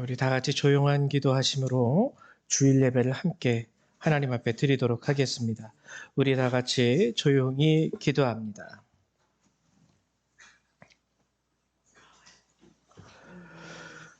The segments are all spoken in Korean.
우리 다 같이 조용한 기도하심으로 주일 예배를 함께 하나님 앞에 드리도록 하겠습니다. 우리 다 같이 조용히 기도합니다.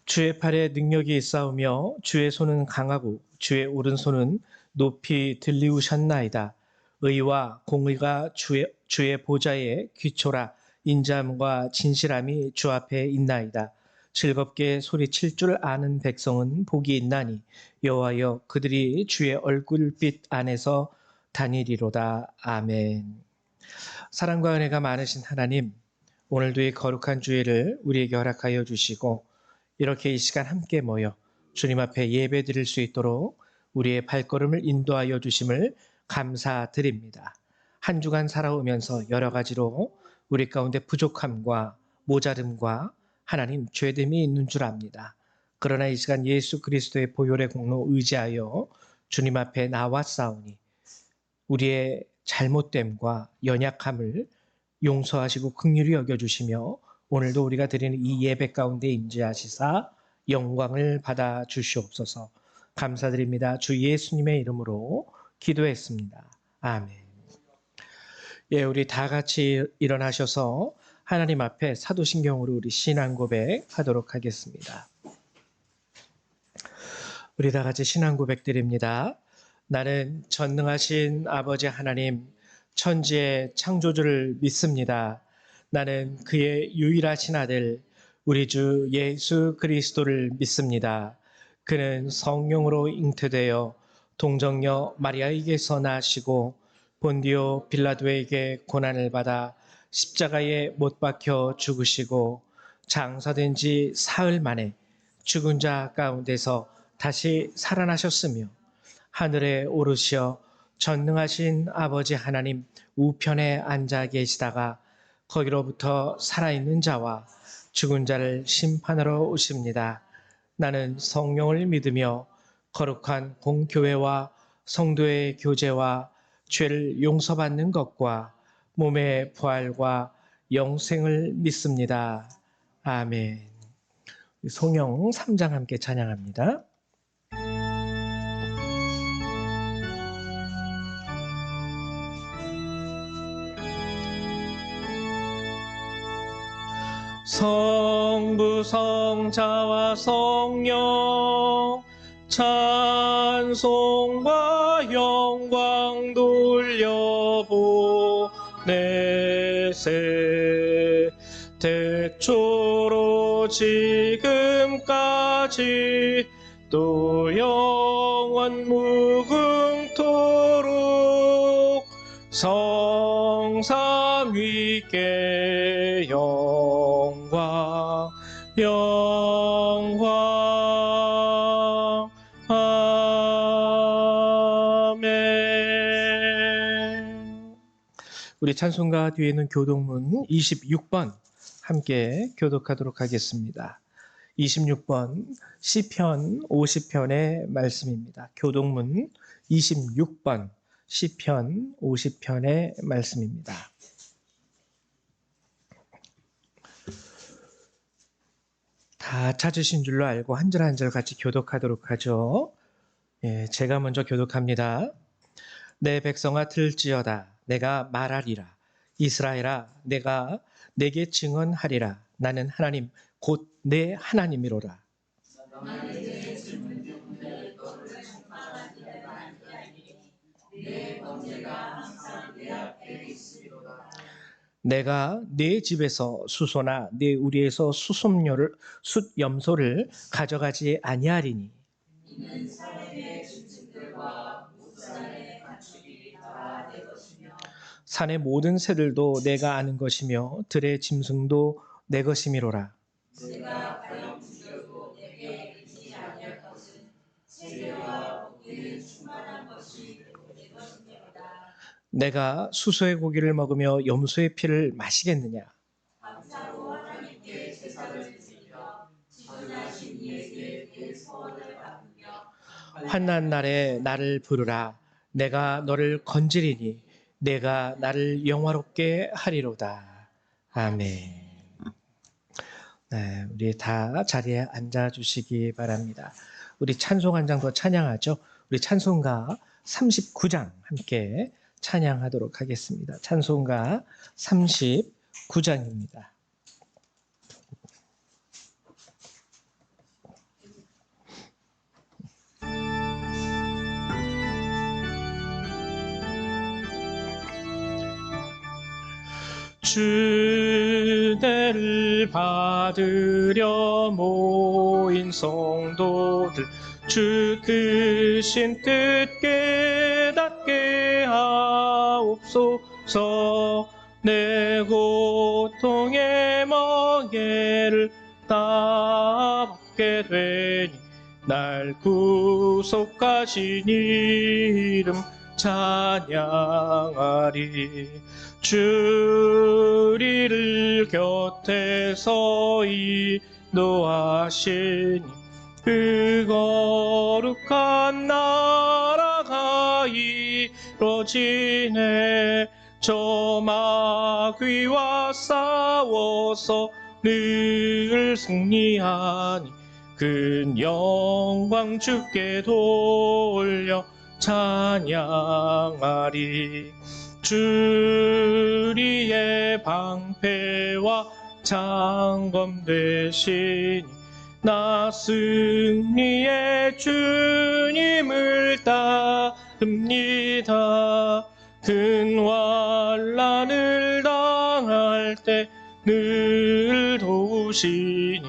주의 팔에 능력이 있사오며 주의 손은 강하고 주의 오른손은 높이 들리우셨나이다. 의와 공의가 주의 보좌에 귀초라. 인자함과 진실함이 주 앞에 있나이다. 즐겁게 소리칠 줄 아는 백성은 복이 있나니 여호와여 그들이 주의 얼굴빛 안에서 다니리로다. 아멘. 사랑과 은혜가 많으신 하나님, 오늘도 이 거룩한 주일을 우리에게 허락하여 주시고 이렇게 이 시간 함께 모여 주님 앞에 예배 드릴 수 있도록 우리의 발걸음을 인도하여 주심을 감사드립니다. 한 주간 살아오면서 여러 가지로 우리 가운데 부족함과 모자름과 하나님 죄됨이 있는 줄 압니다. 그러나 이 시간 예수 그리스도의 보혈의 공로 의지하여 주님 앞에 나왔사오니 우리의 잘못됨과 연약함을 용서하시고 긍휼히 여겨주시며 오늘도 우리가 드리는 이 예배 가운데 임재하시사 영광을 받아 주시옵소서. 감사드립니다. 주 예수님의 이름으로 기도했습니다. 아멘. 예, 우리 다 같이 일어나셔서 하나님 앞에 사도신경으로 우리 신앙 고백하도록 하겠습니다. 우리 다 같이 신앙 고백 드립니다. 나는 전능하신 아버지 하나님, 천지의 창조주를 믿습니다. 나는 그의 유일하신 아들, 우리 주 예수 그리스도를 믿습니다. 그는 성령으로 잉태되어 동정녀 마리아에게서 나시고 본디오 빌라도에게 고난을 받아 십자가에 못 박혀 죽으시고 장사된 지 사흘 만에 죽은 자 가운데서 다시 살아나셨으며 하늘에 오르시어 전능하신 아버지 하나님 우편에 앉아 계시다가 거기로부터 살아있는 자와 죽은 자를 심판하러 오십니다. 나는 성령을 믿으며 거룩한 공교회와 성도의 교제와 죄를 용서받는 것과 몸의 부활과 영생을 믿습니다. 아멘. 송영 3장 함께 찬양합니다. 성부 성자와 성령 찬송과 영광 돌려보내세. 태초로 지금까지 또 영원 무궁토록 성삼 위께 영광 영광 아멘. 우리 찬송가 뒤에 있는 교독문 26번 함께 교독하도록 하겠습니다. 26번 시편 50편의 말씀입니다. 교독문 26번 시편 50편의 말씀입니다. 다 찾으신 줄로 알고 한 절 한 절 같이 교독하도록 하죠. 예, 제가 먼저 교독합니다. 내 백성아 들을지어다. 내가 말하리라. 이스라엘아 내가 내게 증언하리라. 나는 하나님 곧 내 하나님이로라. 내가 네 집에서 수소나 네 우리에서 숫염소를 가져가지 아니하리니 이는 산의 짐승들과 목산의 가축이 다 내 것이며 산의 모든 새들도 내가 아는 것이며 들의 짐승도 내 것이미로라. 내가 가령 죽여도 내게 이르지 아니할 것은 세계와 복기는 충만한 것이 내 것이미로다. 내가 수소의 고기를 먹으며 염소의 피를 마시겠느냐? 감사로 하나님께 제사를 드리며 지존하신 이에게 내 소원을 받으며 환난 날에 나를 부르라. 내가 너를 건지리니 내가 나를 영화롭게 하리로다. 아멘. 네, 우리 다 자리에 앉아 주시기 바랍니다. 우리 찬송 한 장 더 찬양하죠. 우리 찬송가 39장 함께 찬양하도록 하겠습니다. 찬송가 39장입니다. 주대를 받으려 모인 성도들 주 크신 뜻 깨닫게 하옵소서. 내 고통의 멍에를 다 벗게 되니 날 구속하신 이름 찬양하리. 주 우리를 곁에서 인도하시니 그 거룩한 나라가 이루어지네. 저 마귀와 싸워서 늘 승리하니 큰 영광 주께 돌려 찬양하리. 주리의 방패와 장검 되시니 나 승리의 주님을 따릅니다. 큰 환난을 당할 때 늘 도우시니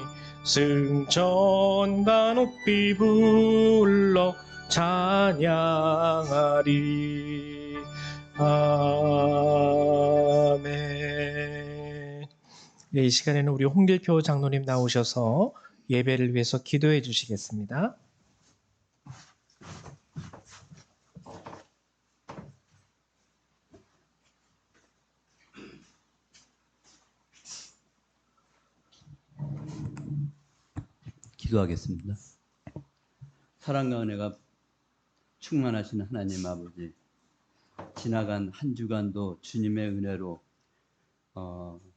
승천가 높이 불러 찬양하리. 아멘. 네, 이 시간에는 우리 홍길표 장로님 나오셔서 예배를 위해서 기도해 주시겠습니다. 기도하겠습니다. 사랑과 은혜가 충만하신 하나님 아버지, 지나간 한 주간도 주님의 은혜로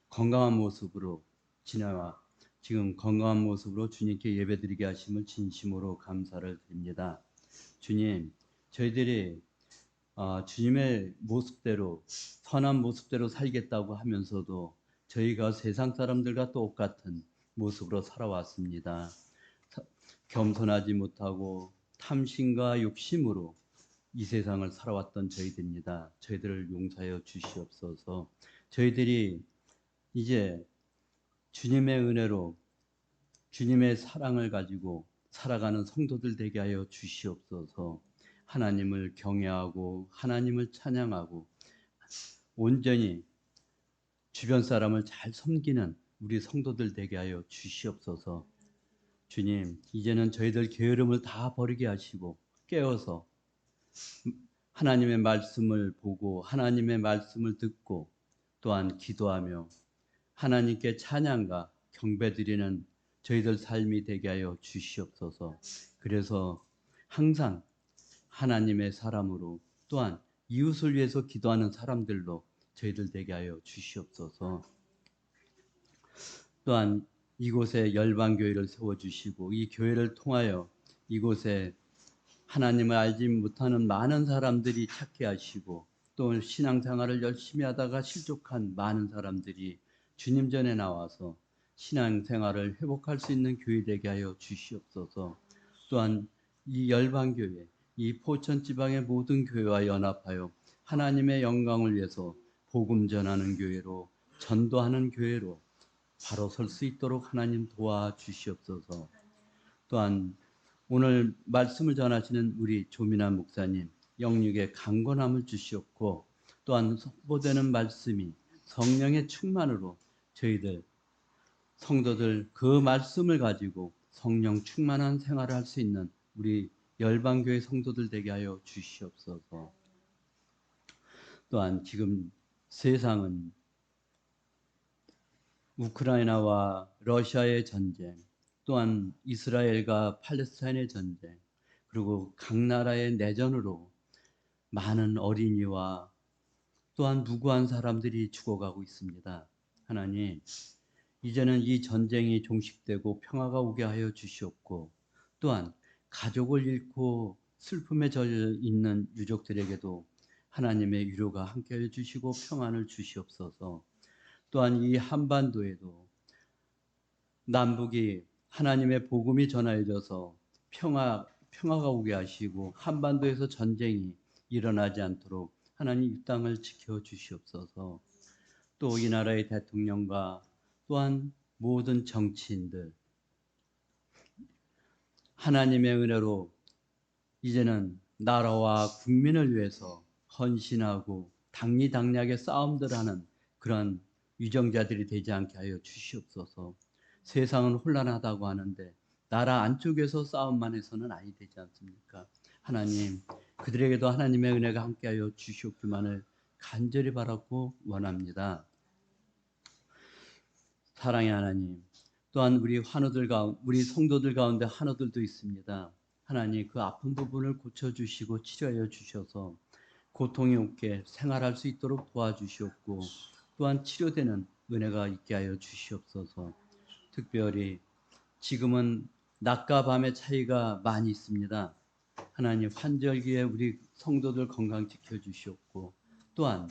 건강한 모습으로 지나와 지금 건강한 모습으로 주님께 예배드리게 하심을 진심으로 감사를 드립니다. 주님, 저희들이 주님의 모습대로 선한 모습대로 살겠다고 하면서도 저희가 세상 사람들과 똑같은 모습으로 살아왔습니다. 겸손하지 못하고 탐심과 욕심으로 이 세상을 살아왔던 저희들입니다. 저희들을 용서하여 주시옵소서. 저희들이 이제 주님의 은혜로 주님의 사랑을 가지고 살아가는 성도들 되게 하여 주시옵소서. 하나님을 경외하고 하나님을 찬양하고 온전히 주변 사람을 잘 섬기는 우리 성도들 되게 하여 주시옵소서. 주님, 이제는 저희들 게으름을 다 버리게 하시고 깨어서 하나님의 말씀을 보고 하나님의 말씀을 듣고 또한 기도하며 하나님께 찬양과 경배드리는 저희들 삶이 되게 하여 주시옵소서. 그래서 항상 하나님의 사람으로 또한 이웃을 위해서 기도하는 사람들로 저희들 되게 하여 주시옵소서. 또한 이곳에 열방교회를 세워주시고 이 교회를 통하여 이곳에 하나님을 알지 못하는 많은 사람들이 찾게 하시고 또 신앙생활을 열심히 하다가 실족한 많은 사람들이 주님 전에 나와서 신앙생활을 회복할 수 있는 교회 되게 하여 주시옵소서. 또한 이 열방교회, 이 포천지방의 모든 교회와 연합하여 하나님의 영광을 위해서 복음 전하는 교회로 전도하는 교회로 바로 설 수 있도록 하나님 도와주시옵소서. 또한 오늘 말씀을 전하시는 우리 조민환 목사님 영육의 강건함을 주시옵고 또한 선포되는 말씀이 성령의 충만으로 저희들 성도들 그 말씀을 가지고 성령 충만한 생활을 할 수 있는 우리 열방교회 성도들 되게 하여 주시옵소서. 또한 지금 세상은 우크라이나와 러시아의 전쟁, 또한 이스라엘과 팔레스타인의 전쟁, 그리고 각 나라의 내전으로 많은 어린이와 또한 무고한 사람들이 죽어가고 있습니다. 하나님, 이제는 이 전쟁이 종식되고 평화가 오게 하여 주시옵고 또한 가족을 잃고 슬픔에 젖어 있는 유족들에게도 하나님의 위로가 함께하여 주시고 평안을 주시옵소서. 또한 이 한반도에도 남북이 하나님의 복음이 전하여져서 평화가 오게 하시고 한반도에서 전쟁이 일어나지 않도록 하나님 이 땅을 지켜 주시옵소서. 또 이 나라의 대통령과 또한 모든 정치인들 하나님의 은혜로 이제는 나라와 국민을 위해서 헌신하고 당리당략의 싸움들 하는 그런 위정자들이 되지 않게 하여 주시옵소서. 세상은 혼란하다고 하는데 나라 안쪽에서 싸움만 해서는 아니 되지 않습니까? 하나님, 그들에게도 하나님의 은혜가 함께하여 주시옵기만을 간절히 바라고 원합니다. 사랑의 하나님, 또한 우리 성도들 가운데 환우들도 있습니다. 하나님, 그 아픈 부분을 고쳐주시고 치료하여 주셔서 고통이 없게 생활할 수 있도록 도와주시옵고 또한 치료되는 은혜가 있게 하여 주시옵소서. 특별히 지금은 낮과 밤의 차이가 많이 있습니다. 하나님, 환절기에 우리 성도들 건강 지켜주시옵고 또한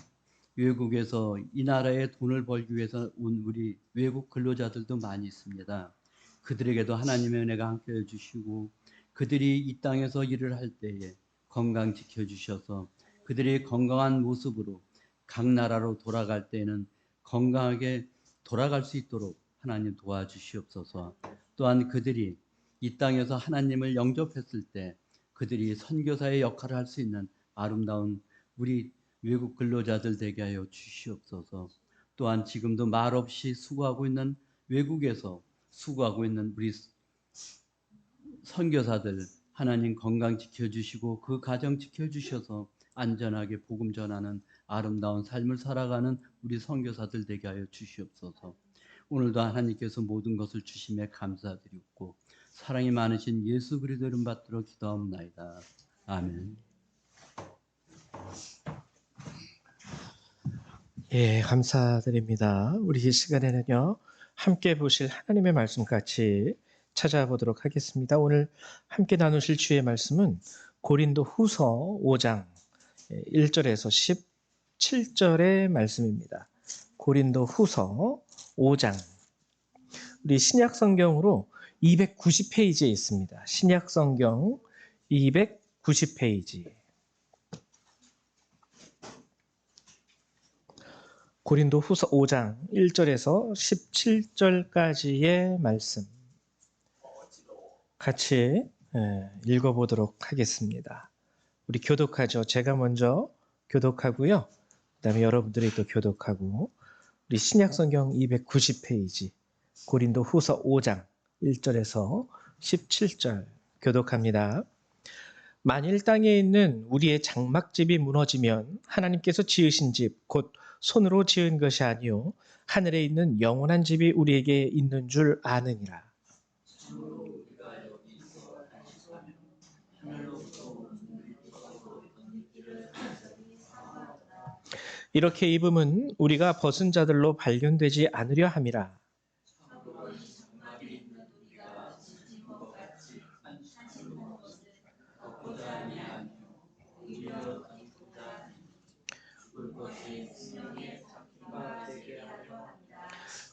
외국에서 이 나라에 돈을 벌기 위해서 온 우리 외국 근로자들도 많이 있습니다. 그들에게도 하나님의 은혜가 함께해 주시고 그들이 이 땅에서 일을 할 때에 건강 지켜주셔서 그들이 건강한 모습으로 각 나라로 돌아갈 때에는 건강하게 돌아갈 수 있도록 하나님 도와주시옵소서. 또한 그들이 이 땅에서 하나님을 영접했을 때 그들이 선교사의 역할을 할 수 있는 아름다운 우리 외국 근로자들 되게 하여 주시옵소서. 또한 지금도 말없이 수고하고 있는 외국에서 수고하고 있는 우리 선교사들 하나님 건강 지켜주시고 그 가정 지켜주셔서 안전하게 복음 전하는 아름다운 삶을 살아가는 우리 선교사들 되게 하여 주시옵소서. 오늘도 하나님께서 모든 것을 주심에 감사드리고 사랑이 많으신 예수 그리스도 이름 받들어 기도하옵나이다. 아멘. 예, 감사드립니다. 우리 이 시간에는요, 함께 보실 하나님의 말씀 같이 찾아보도록 하겠습니다. 오늘 함께 나누실 주의 말씀은 고린도 후서 5장 1절에서 17절의 말씀입니다. 고린도 후서 5장. 우리 신약 성경으로 290페이지에 있습니다. 신약 성경 290페이지. 고린도 후서 5장 1절에서 17절까지의 말씀 같이 읽어보도록 하겠습니다. 우리 교독하죠. 제가 먼저 교독하고요. 그 다음에 여러분들이 또 교독하고 우리 신약성경 290페이지 고린도 후서 5장 1절에서 17절 교독합니다. 만일 땅에 있는 우리의 장막집이 무너지면 하나님께서 지으신 집, 곧 손으로 지은 것이 아니요 하늘에 있는 영원한 집이 우리에게 있는 줄 아느니라. 이렇게 입음은 우리가 벗은 자들로 발견되지 않으려 함이라.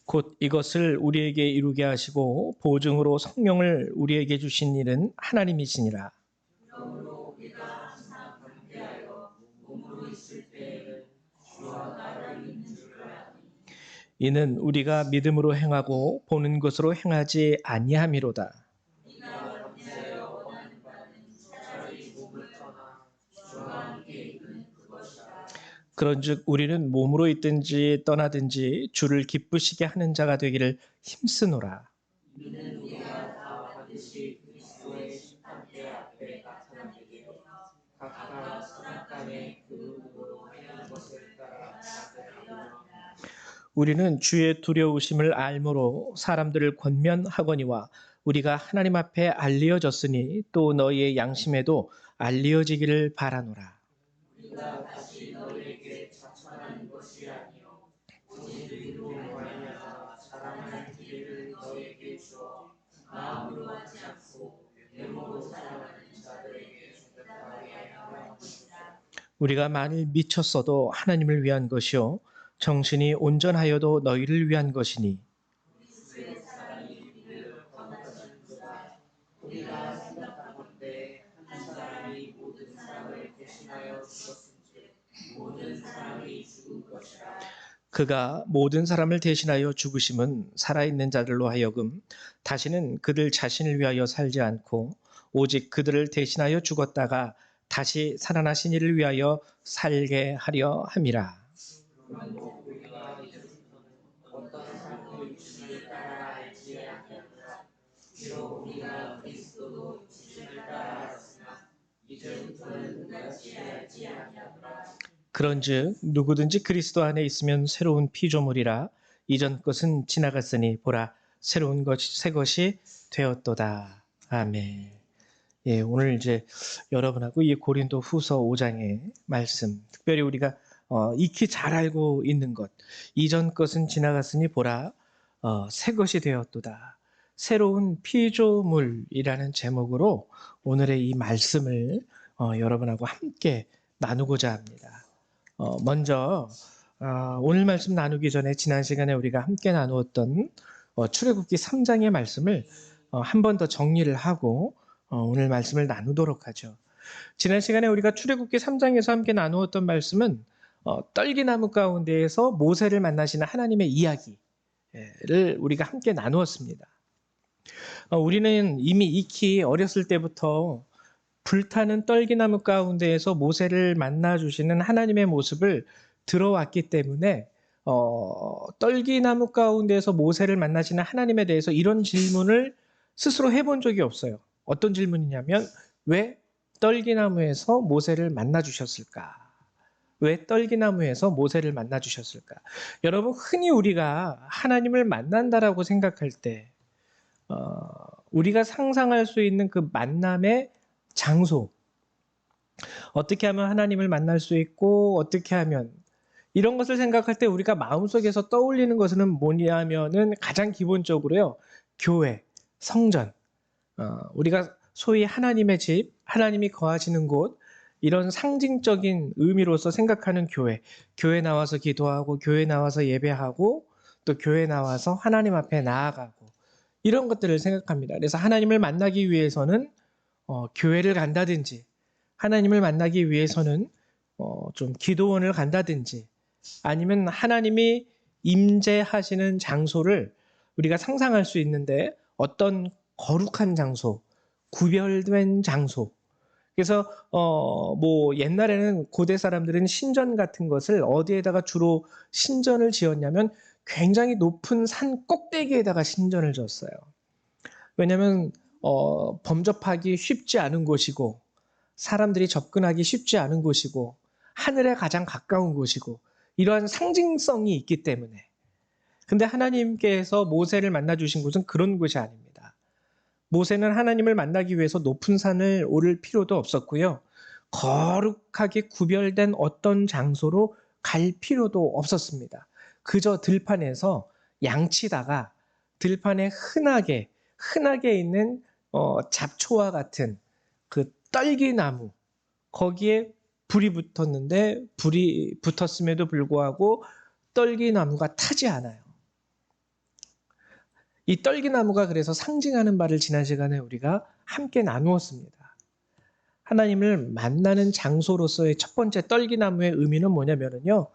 곧 이것을 우리에게 이루게 하시고 보증으로 성령을 우리에게 주신 일은 하나님이시니라. 이는 우리가 믿음으로 행하고 보는 것으로 행하지 아니함이로다. 그런즉 우리는 몸으로 있든지 떠나든지 주를 기쁘시게 하는 자가 되기를 힘쓰노라. 우리는 주의 두려우심을 알므로 사람들을 권면하거니와 우리가 하나님 앞에 알리어졌으니 또 너희의 양심에도 알리어지기를 바라노라. 우리가 만일 미쳤어도 하나님을 위한 것이요 정신이 온전하여도 너희를 위한 것이니 그가 모든 사람을 대신하여 죽으심은 살아있는 자들로 하여금 다시는 그들 자신을 위하여 살지 않고 오직 그들을 대신하여 죽었다가 다시 살아나신 이를 위하여 살게 하려 함이라. 그런즉 누구든지 그리스도 안에 있으면 새로운 피조물이라 이전 것은 지나갔으니 보라 새로운 것이 새 것이 되었도다. 아멘. 예, 오늘 이제 여러분하고 이 고린도 후서 5장의 말씀, 특별히 우리가 익히 잘 알고 있는 것, 이전 것은 지나갔으니 보라, 새 것이 되었도다. 새로운 피조물이라는 제목으로 오늘의 이 말씀을 여러분하고 함께 나누고자 합니다. 먼저 오늘 말씀 나누기 전에 지난 시간에 우리가 함께 나누었던 출애굽기 3장의 말씀을 한 번 더 정리를 하고 오늘 말씀을 나누도록 하죠. 지난 시간에 우리가 출애굽기 3장에서 함께 나누었던 말씀은 떨기나무 가운데에서 모세를 만나시는 하나님의 이야기를 우리가 함께 나누었습니다. 우리는 이미 익히 어렸을 때부터 불타는 떨기나무 가운데에서 모세를 만나주시는 하나님의 모습을 들어왔기 때문에 떨기나무 가운데에서 모세를 만나시는 하나님에 대해서 이런 질문을 스스로 해본 적이 없어요. 어떤 질문이냐면 왜 떨기나무에서 모세를 만나주셨을까? 왜 떨기나무에서 모세를 만나주셨을까? 여러분 흔히 우리가 하나님을 만난다라고 생각할 때 우리가 상상할 수 있는 그 만남의 장소, 어떻게 하면 하나님을 만날 수 있고 어떻게 하면 이런 것을 생각할 때 우리가 마음속에서 떠올리는 것은 뭐냐면은 가장 기본적으로요, 교회, 성전, 우리가 소위 하나님의 집, 하나님이 거하시는 곳, 이런 상징적인 의미로서 생각하는 교회, 교회 나와서 기도하고 교회 나와서 예배하고 또 교회 나와서 하나님 앞에 나아가고 이런 것들을 생각합니다. 그래서 하나님을 만나기 위해서는 교회를 간다든지 하나님을 만나기 위해서는 좀 기도원을 간다든지 아니면 하나님이 임재하시는 장소를 우리가 상상할 수 있는데 어떤 거룩한 장소, 구별된 장소. 그래서 뭐 옛날에는 고대 사람들은 신전 같은 것을 어디에다가 주로 신전을 지었냐면 굉장히 높은 산 꼭대기에다가 신전을 지었어요. 왜냐하면 범접하기 쉽지 않은 곳이고 사람들이 접근하기 쉽지 않은 곳이고 하늘에 가장 가까운 곳이고 이러한 상징성이 있기 때문에. 근데 하나님께서 모세를 만나 주신 곳은 그런 곳이 아닙니다. 모세는 하나님을 만나기 위해서 높은 산을 오를 필요도 없었고요. 거룩하게 구별된 어떤 장소로 갈 필요도 없었습니다. 그저 들판에서 양치다가 들판에 흔하게 있는 잡초와 같은 그 떨기나무, 거기에 불이 붙었는데 불이 붙었음에도 불구하고 떨기나무가 타지 않아요. 이 떨기나무가 그래서 상징하는 바를 지난 시간에 우리가 함께 나누었습니다. 하나님을 만나는 장소로서의 첫 번째 떨기나무의 의미는 뭐냐면요,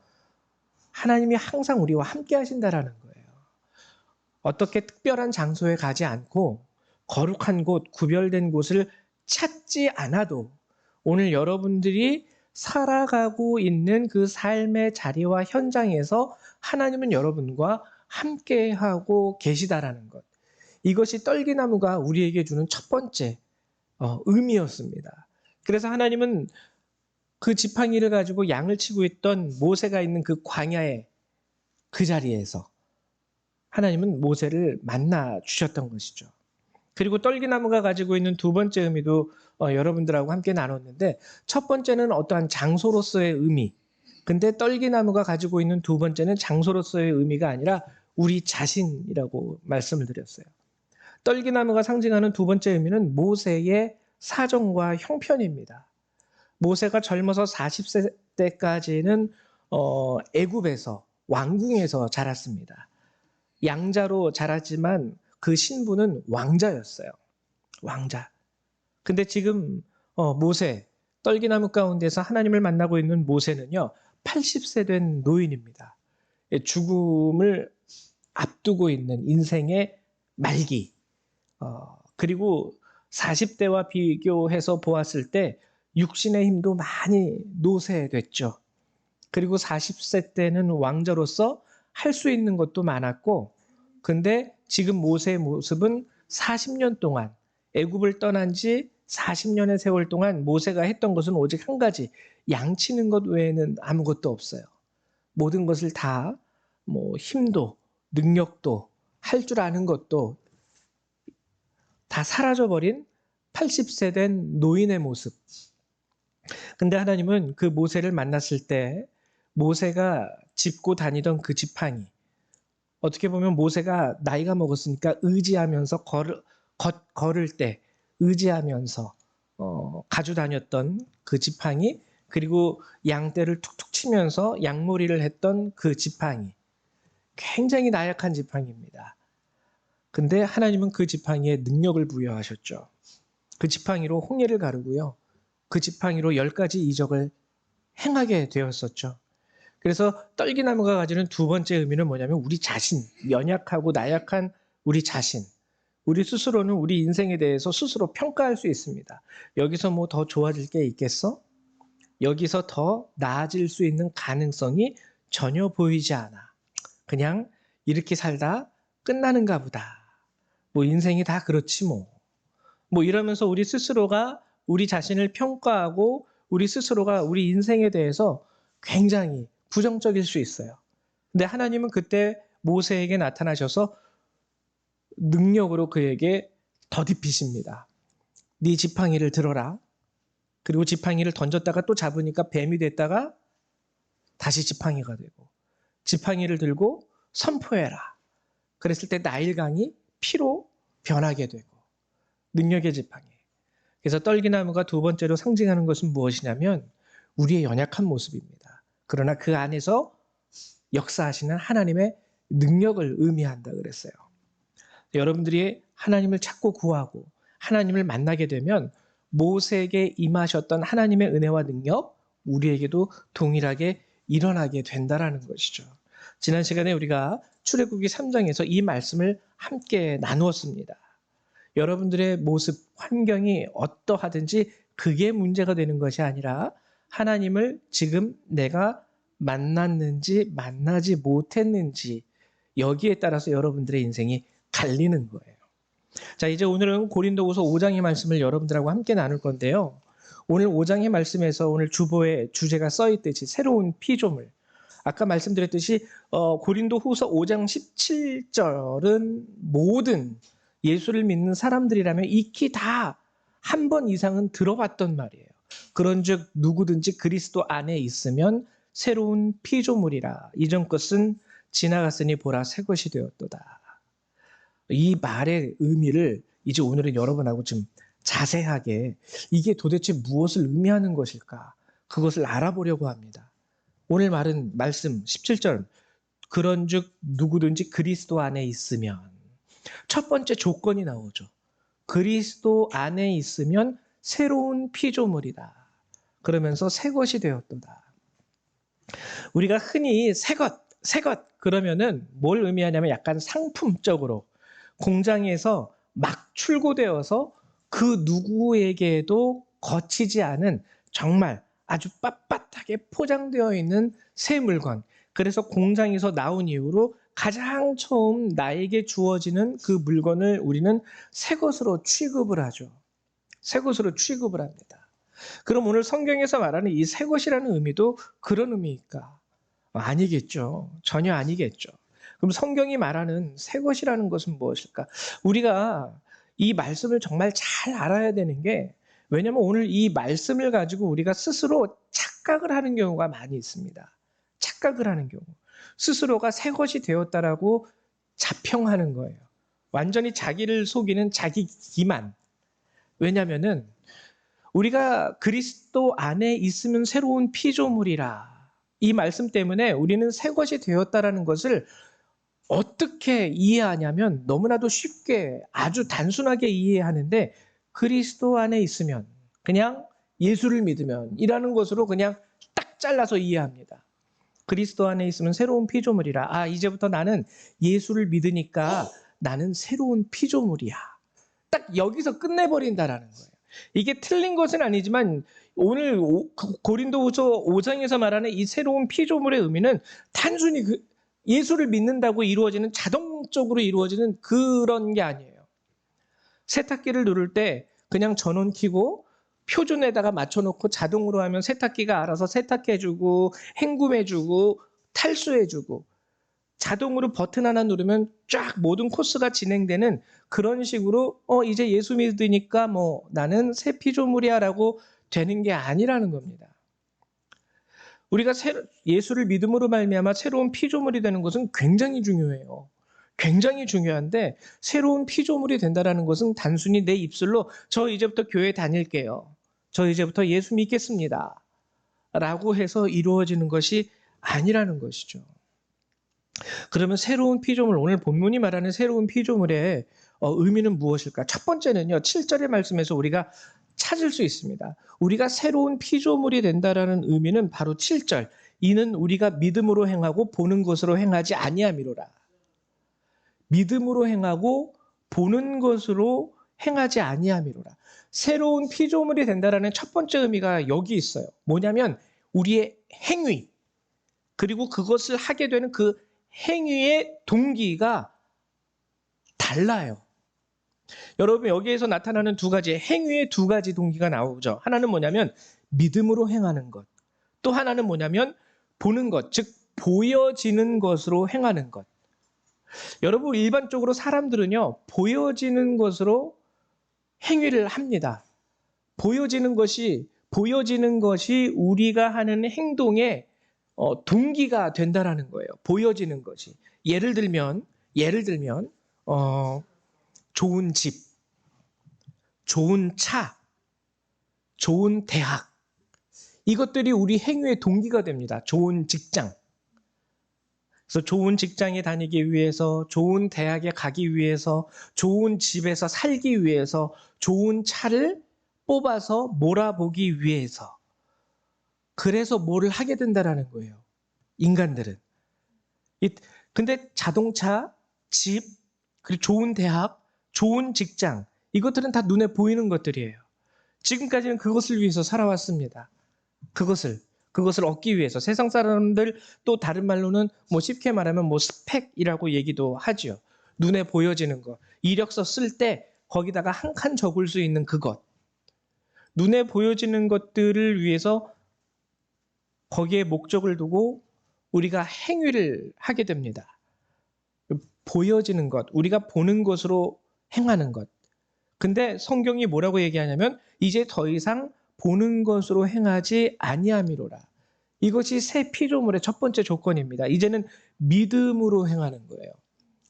하나님이 항상 우리와 함께 하신다라는 거예요. 어떻게 특별한 장소에 가지 않고 거룩한 곳, 구별된 곳을 찾지 않아도 오늘 여러분들이 살아가고 있는 그 삶의 자리와 현장에서 하나님은 여러분과 함께하고 계시다라는 것. 이것이 떨기나무가 우리에게 주는 첫 번째 의미였습니다. 그래서 하나님은 그 지팡이를 가지고 양을 치고 있던 모세가 있는 그 광야의 그 자리에서 하나님은 모세를 만나 주셨던 것이죠. 그리고 떨기나무가 가지고 있는 두 번째 의미도 여러분들하고 함께 나눴는데, 첫 번째는 어떠한 장소로서의 의미, 근데 떨기나무가 가지고 있는 두 번째는 장소로서의 의미가 아니라 우리 자신이라고 말씀을 드렸어요. 떨기나무가 상징하는 두 번째 의미는 모세의 사정과 형편입니다. 모세가 젊어서 40세 때까지는 애굽에서 왕궁에서 자랐습니다. 양자로 자랐지만 그 신분은 왕자였어요. 왕자. 근데 지금 모세, 떨기나무 가운데서 하나님을 만나고 있는 모세는요, 80세 된 노인입니다. 죽음을 앞두고 있는 인생의 말기. 그리고 40대와 비교해서 보았을 때 육신의 힘도 많이 노쇠됐죠. 그리고 40세 때는 왕자로서 할 수 있는 것도 많았고, 근데 지금 모세의 모습은 40년 동안 애굽을 떠난 지 40년의 세월 동안 모세가 했던 것은 오직 한 가지, 양치는 것 외에는 아무것도 없어요. 모든 것을 다 힘도 능력도 할 줄 아는 것도 다 사라져버린 80세 된 노인의 모습. 근데 하나님은 그 모세를 만났을 때 모세가 짚고 다니던 그 지팡이, 어떻게 보면 모세가 나이가 먹었으니까 의지하면서 걸을 때 의지하면서 가지고 다녔던 그 지팡이, 그리고 양떼를 툭툭 치면서 양몰이를 했던 그 지팡이, 굉장히 나약한 지팡이입니다. 근데 하나님은 그 지팡이에 능력을 부여하셨죠. 그 지팡이로 홍해를 가르고요. 그 지팡이로 10가지 이적을 행하게 되었었죠. 그래서 떨기나무가 가지는 두 번째 의미는 뭐냐면 우리 자신, 연약하고 나약한 우리 자신, 우리 스스로는 우리 인생에 대해서 스스로 평가할 수 있습니다. 여기서 뭐 더 좋아질 게 있겠어? 여기서 더 나아질 수 있는 가능성이 전혀 보이지 않아. 그냥 이렇게 살다 끝나는가 보다. 뭐 인생이 다 그렇지 뭐. 뭐 이러면서 우리 스스로가 우리 자신을 평가하고 우리 스스로가 우리 인생에 대해서 굉장히 부정적일 수 있어요. 근데 하나님은 그때 모세에게 나타나셔서 능력으로 그에게 더딥히십니다. 네 지팡이를 들어라. 그리고 지팡이를 던졌다가 또 잡으니까 뱀이 됐다가 다시 지팡이가 되고, 지팡이를 들고 선포해라. 그랬을 때 나일강이 피로 변하게 되고, 능력의 지팡이. 그래서 떨기나무가 두 번째로 상징하는 것은 무엇이냐면 우리의 연약한 모습입니다. 그러나 그 안에서 역사하시는 하나님의 능력을 의미한다 그랬어요. 여러분들이 하나님을 찾고 구하고 하나님을 만나게 되면 모세에게 임하셨던 하나님의 은혜와 능력, 우리에게도 동일하게 일어나게 된다라는 것이죠. 지난 시간에 우리가 출애굽기 3장에서 이 말씀을 함께 나누었습니다. 여러분들의 모습, 환경이 어떠하든지 그게 문제가 되는 것이 아니라 하나님을 지금 내가 만났는지 만나지 못했는지, 여기에 따라서 여러분들의 인생이 갈리는 거예요. 자, 이제 오늘은 고린도후서 5장의 말씀을 여러분들하고 함께 나눌 건데요. 오늘 5장의 말씀에서 오늘 주보에 주제가 써있듯이 새로운 피조물. 아까 말씀드렸듯이 고린도후서 5장 17절은 모든 예수를 믿는 사람들이라면 익히 다 한 번 이상은 들어봤던 말이에요. 그런즉 누구든지 그리스도 안에 있으면 새로운 피조물이라. 이전 것은 지나갔으니 보라 새 것이 되었도다. 이 말의 의미를 이제 오늘은 여러분하고 좀 자세하게 이게 도대체 무엇을 의미하는 것일까? 그것을 알아보려고 합니다. 오늘 말씀 17절, 그런즉 누구든지 그리스도 안에 있으면, 첫 번째 조건이 나오죠. 그리스도 안에 있으면 새로운 피조물이다. 그러면서 새 것이 되었도다. 우리가 흔히 새 것 그러면은 뭘 의미하냐면 약간 상품적으로 공장에서 막 출고되어서 그 누구에게도 거치지 않은 정말 아주 빳빳하게 포장되어 있는 새 물건. 그래서 공장에서 나온 이후로 가장 처음 나에게 주어지는 그 물건을 우리는 새 것으로 취급을 하죠. 새 것으로 취급을 합니다. 그럼 오늘 성경에서 말하는 이 새 것이라는 의미도 그런 의미일까? 아니겠죠. 전혀 아니겠죠. 그럼 성경이 말하는 새 것이라는 것은 무엇일까? 우리가 이 말씀을 정말 잘 알아야 되는 게, 왜냐하면 오늘 이 말씀을 가지고 우리가 스스로 착각을 하는 경우가 많이 있습니다. 착각을 하는 경우. 스스로가 새 것이 되었다라고 자평하는 거예요. 완전히 자기를 속이는 자기 기만. 왜냐하면은 우리가 그리스도 안에 있으면 새로운 피조물이라. 이 말씀 때문에 우리는 새 것이 되었다라는 것을 어떻게 이해하냐면 너무나도 쉽게 아주 단순하게 이해하는데 그리스도 안에 있으면 그냥 예수를 믿으면 이라는 것으로 그냥 딱 잘라서 이해합니다. 그리스도 안에 있으면 새로운 피조물이라. 아, 이제부터 나는 예수를 믿으니까 나는 새로운 피조물이야. 딱 여기서 끝내버린다라는 거예요. 이게 틀린 것은 아니지만 오늘 고린도후서 5장에서 말하는 이 새로운 피조물의 의미는 단순히 예수를 믿는다고 이루어지는 자동적으로 이루어지는 그런 게 아니에요. 세탁기를 누를 때 그냥 전원 켜고 표준에다가 맞춰놓고 자동으로 하면 세탁기가 알아서 세탁해주고 헹굼해주고 탈수해주고 자동으로 버튼 하나 누르면 쫙 모든 코스가 진행되는 그런 식으로 이제 예수 믿으니까 뭐 나는 새 피조물이야라고 되는 게 아니라는 겁니다. 우리가 예수를 믿음으로 말미암아 새로운 피조물이 되는 것은 굉장히 중요해요. 굉장히 중요한데 새로운 피조물이 된다는 것은 단순히 내 입술로 저 이제부터 교회 다닐게요. 저 이제부터 예수 믿겠습니다. 라고 해서 이루어지는 것이 아니라는 것이죠. 그러면 새로운 피조물, 오늘 본문이 말하는 새로운 피조물의 의미는 무엇일까? 첫 번째는요, 7절의 말씀에서 우리가 찾을 수 있습니다. 우리가 새로운 피조물이 된다라는 의미는 바로 7절. 이는 우리가 믿음으로 행하고 보는 것으로 행하지 아니함이로라. 믿음으로 행하고 보는 것으로 행하지 아니함이로라. 새로운 피조물이 된다라는 첫 번째 의미가 여기 있어요. 뭐냐면 우리의 행위, 그리고 그것을 하게 되는 그 행위의 동기가 달라요. 여러분, 여기에서 나타나는 두 가지, 행위의 두 가지 동기가 나오죠. 하나는 뭐냐면 믿음으로 행하는 것. 또 하나는 뭐냐면 보는 것, 즉 보여지는 것으로 행하는 것. 여러분, 일반적으로 사람들은요, 보여지는 것으로 행위를 합니다. 보여지는 것이 우리가 하는 행동의 동기가 된다라는 거예요. 보여지는 것이. 예를 들면 좋은 집, 좋은 차, 좋은 대학, 이것들이 우리 행위의 동기가 됩니다. 좋은 직장. 그래서 좋은 직장에 다니기 위해서, 좋은 대학에 가기 위해서, 좋은 집에서 살기 위해서, 좋은 차를 뽑아서 몰아보기 위해서, 그래서 뭐를 하게 된다라는 거예요. 인간들은. 근데 자동차, 집, 그리고 좋은 대학, 좋은 직장, 이것들은 다 눈에 보이는 것들이에요. 지금까지는 그것을 위해서 살아왔습니다. 그것을 얻기 위해서. 세상 사람들 또 다른 말로는 뭐 쉽게 말하면 뭐 스펙이라고 얘기도 하죠. 눈에 보여지는 것. 이력서 쓸 때 거기다가 한 칸 적을 수 있는 그것. 눈에 보여지는 것들을 위해서 거기에 목적을 두고 우리가 행위를 하게 됩니다. 보여지는 것, 우리가 보는 것으로 행하는 것. 근데 성경이 뭐라고 얘기하냐면 이제 더 이상 보는 것으로 행하지 아니함이로라. 이것이 새 피조물의 첫 번째 조건입니다. 이제는 믿음으로 행하는 거예요.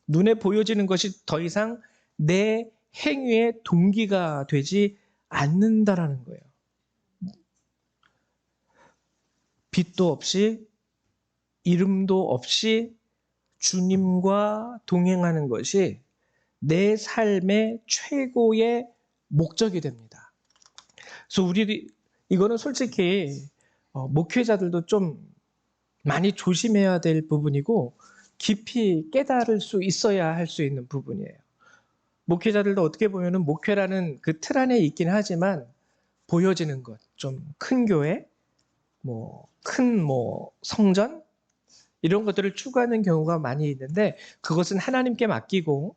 눈에 보여지는 것이 더 이상 내 행위의 동기가 되지 않는다라는 거예요. 빛도 없이 이름도 없이 주님과 동행하는 것이 내 삶의 최고의 목적이 됩니다. 그래서 이거는 솔직히 목회자들도 좀 많이 조심해야 될 부분이고 깊이 깨달을 수 있어야 할 수 있는 부분이에요. 목회자들도 어떻게 보면은 목회라는 그 틀 안에 있긴 하지만 보여지는 것, 좀 큰 교회, 큰 성전 이런 것들을 추구하는 경우가 많이 있는데 그것은 하나님께 맡기고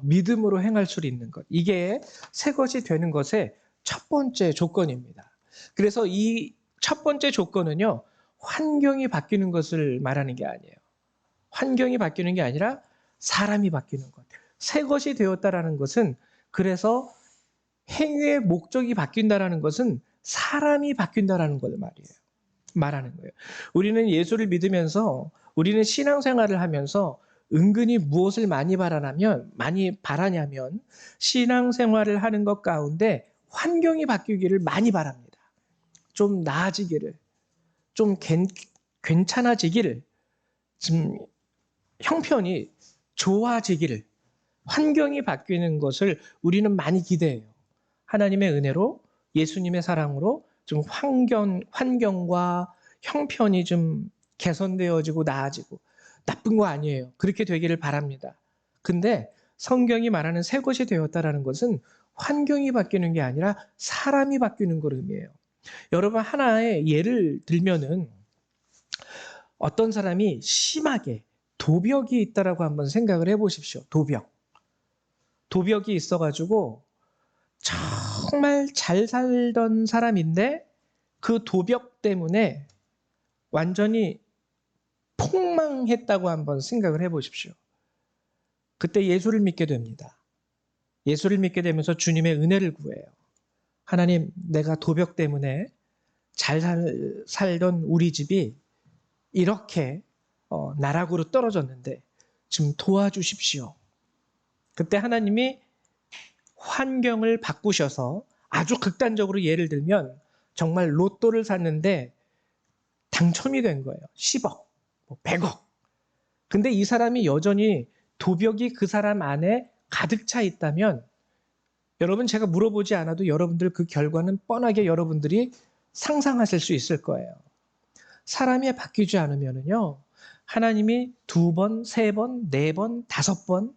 믿음으로 행할 수 있는 것. 이게 새 것이 되는 것의 첫 번째 조건입니다. 그래서 이 첫 번째 조건은요, 환경이 바뀌는 것을 말하는 게 아니에요. 환경이 바뀌는 게 아니라 사람이 바뀌는 것. 새 것이 되었다라는 것은 그래서 행위의 목적이 바뀐다라는 것은 사람이 바뀐다라는 걸 말하는 거예요. 우리는 예수를 믿으면서 우리는 신앙생활을 하면서 은근히 무엇을 많이 바라냐면 신앙생활을 하는 것 가운데 환경이 바뀌기를 많이 바랍니다. 좀 나아지기를, 좀 괜찮아지기를, 좀 형편이 좋아지기를, 환경이 바뀌는 것을 우리는 많이 기대해요. 하나님의 은혜로, 예수님의 사랑으로 좀 환경과 형편이 좀 개선되어지고 나아지고, 나쁜 거 아니에요. 그렇게 되기를 바랍니다. 근데 성경이 말하는 새 것이 되었다라는 것은 환경이 바뀌는 게 아니라 사람이 바뀌는 걸 의미해요. 여러분, 하나의 예를 들면은 어떤 사람이 심하게 도벽이 있다라고 한번 생각을 해보십시오. 도벽이 있어가지고 정말 잘 살던 사람인데 그 도벽 때문에 완전히 폭망했다고 한번 생각을 해보십시오. 그때 예수를 믿게 됩니다. 예수를 믿게 되면서 주님의 은혜를 구해요. 하나님, 내가 도벽 때문에 잘 살던 우리 집이 이렇게 나락으로 떨어졌는데 좀 도와주십시오. 그때 하나님이 환경을 바꾸셔서 아주 극단적으로 예를 들면 정말 로또를 샀는데 당첨이 된 거예요. 10억, 100억. 근데 이 사람이 여전히 도벽이 그 사람 안에 가득 차 있다면 여러분, 제가 물어보지 않아도 여러분들 그 결과는 뻔하게 여러분들이 상상하실 수 있을 거예요. 사람이 바뀌지 않으면요, 하나님이 2번, 3번, 4번, 5번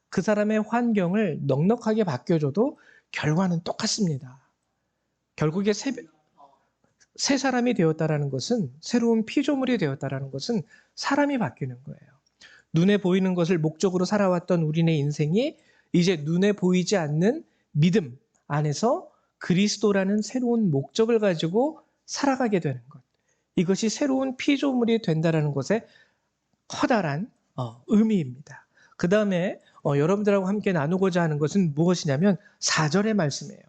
그 사람의 환경을 넉넉하게 바뀌어줘도 결과는 똑같습니다. 결국에 새 사람이 되었다라는 것은, 새로운 피조물이 되었다라는 것은 사람이 바뀌는 거예요. 눈에 보이는 것을 목적으로 살아왔던 우리네 인생이 이제 눈에 보이지 않는 믿음 안에서 그리스도라는 새로운 목적을 가지고 살아가게 되는 것. 이것이 새로운 피조물이 된다는 것의 커다란 의미입니다. 그 다음에 여러분들하고 함께 나누고자 하는 것은 무엇이냐면 4절의 말씀이에요.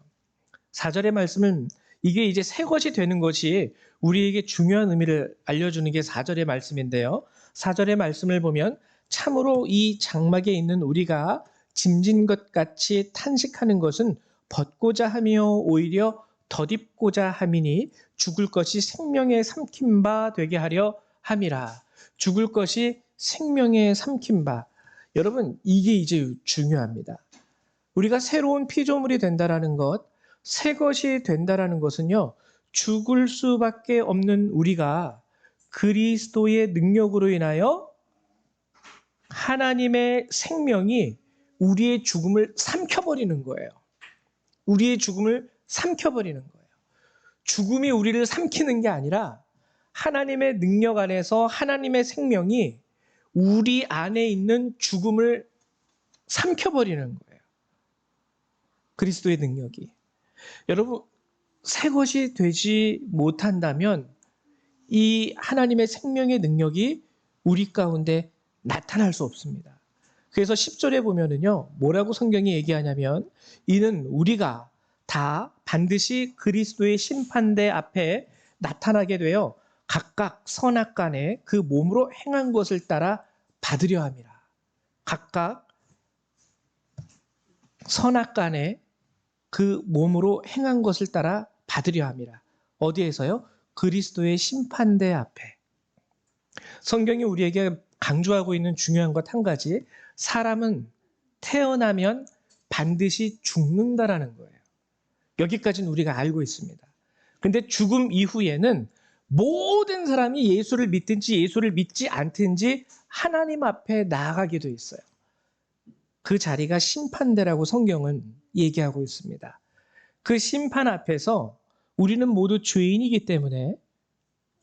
4절의 말씀은 이게 이제 새 것이 되는 것이 우리에게 중요한 의미를 알려주는 게 4절의 말씀인데요. 4절의 말씀을 보면 참으로 이 장막에 있는 우리가 짐진 것 같이 탄식하는 것은 벗고자 하며 오히려 덧입고자 함이니 죽을 것이 생명에 삼킨 바 되게 하려 함이라. 죽을 것이 생명에 삼킨 바. 여러분, 이게 이제 중요합니다. 우리가 새로운 피조물이 된다라는 것, 새 것이 된다라는 것은요, 죽을 수밖에 없는 우리가 그리스도의 능력으로 인하여 하나님의 생명이 우리의 죽음을 삼켜버리는 거예요. 우리의 죽음을 삼켜버리는 거예요. 죽음이 우리를 삼키는 게 아니라 하나님의 능력 안에서 하나님의 생명이 우리 안에 있는 죽음을 삼켜버리는 거예요. 그리스도의 능력이. 여러분, 새 것이 되지 못한다면 이 하나님의 생명의 능력이 우리 가운데 나타날 수 없습니다. 그래서 10절에 보면은요, 뭐라고 성경이 얘기하냐면, 이는 우리가 다 반드시 그리스도의 심판대 앞에 나타나게 되어 각각 선악간에 그 몸으로 행한 것을 따라 받으려 함이라. 각각 선악간에 그 몸으로 행한 것을 따라 받으려 함이라. 어디에서요? 그리스도의 심판대 앞에. 성경이 우리에게 강조하고 있는 중요한 것 한 가지, 사람은 태어나면 반드시 죽는다라는 거예요. 여기까지는 우리가 알고 있습니다. 그런데 죽음 이후에는 모든 사람이 예수를 믿든지 예수를 믿지 않든지 하나님 앞에 나아가게 돼 있어요. 그 자리가 심판대라고 성경은 얘기하고 있습니다. 그 심판 앞에서 우리는 모두 죄인이기 때문에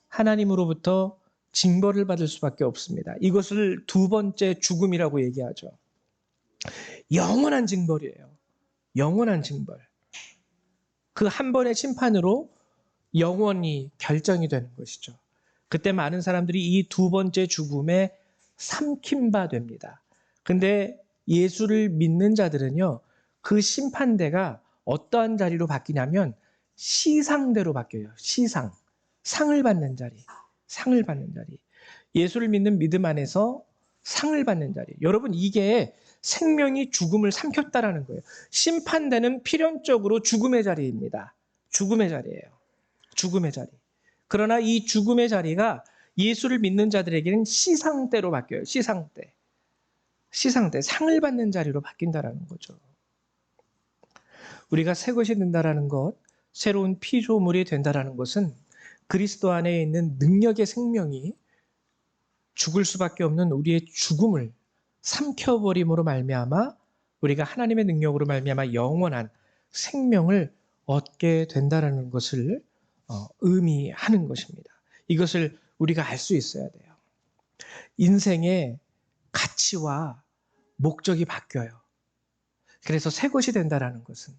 하나님으로부터 징벌을 받을 수밖에 없습니다. 이것을 2번째 죽음이라고 얘기하죠. 영원한 징벌이에요. 영원한 징벌. 그 한 번의 심판으로 영원히 결정이 되는 것이죠. 그때 많은 사람들이 이 2번째 죽음에 삼킨 바 됩니다. 근데 예수를 믿는 자들은요, 그 심판대가 어떠한 자리로 바뀌냐면 시상대로 바뀌어요. 시상. 상을 받는 자리. 상을 받는 자리. 예수를 믿는 믿음 안에서 상을 받는 자리. 여러분, 이게 생명이 죽음을 삼켰다라는 거예요. 심판대는 필연적으로 죽음의 자리입니다. 죽음의 자리예요. 죽음의 자리. 그러나 이 죽음의 자리가 예수를 믿는 자들에게는 시상대로 바뀌어요. 시상대. 시상대, 상을 받는 자리로 바뀐다라는 거죠. 우리가 새 것이 된다라는 것, 새로운 피조물이 된다라는 것은 그리스도 안에 있는 능력의 생명이 죽을 수밖에 없는 우리의 죽음을 삼켜버림으로 말미암아 우리가 하나님의 능력으로 말미암아 영원한 생명을 얻게 된다라는 것을 의미하는 것입니다. 이것을 우리가 알 수 있어야 돼요. 인생의 가치와 목적이 바뀌어요. 그래서 새 것이 된다라는 것은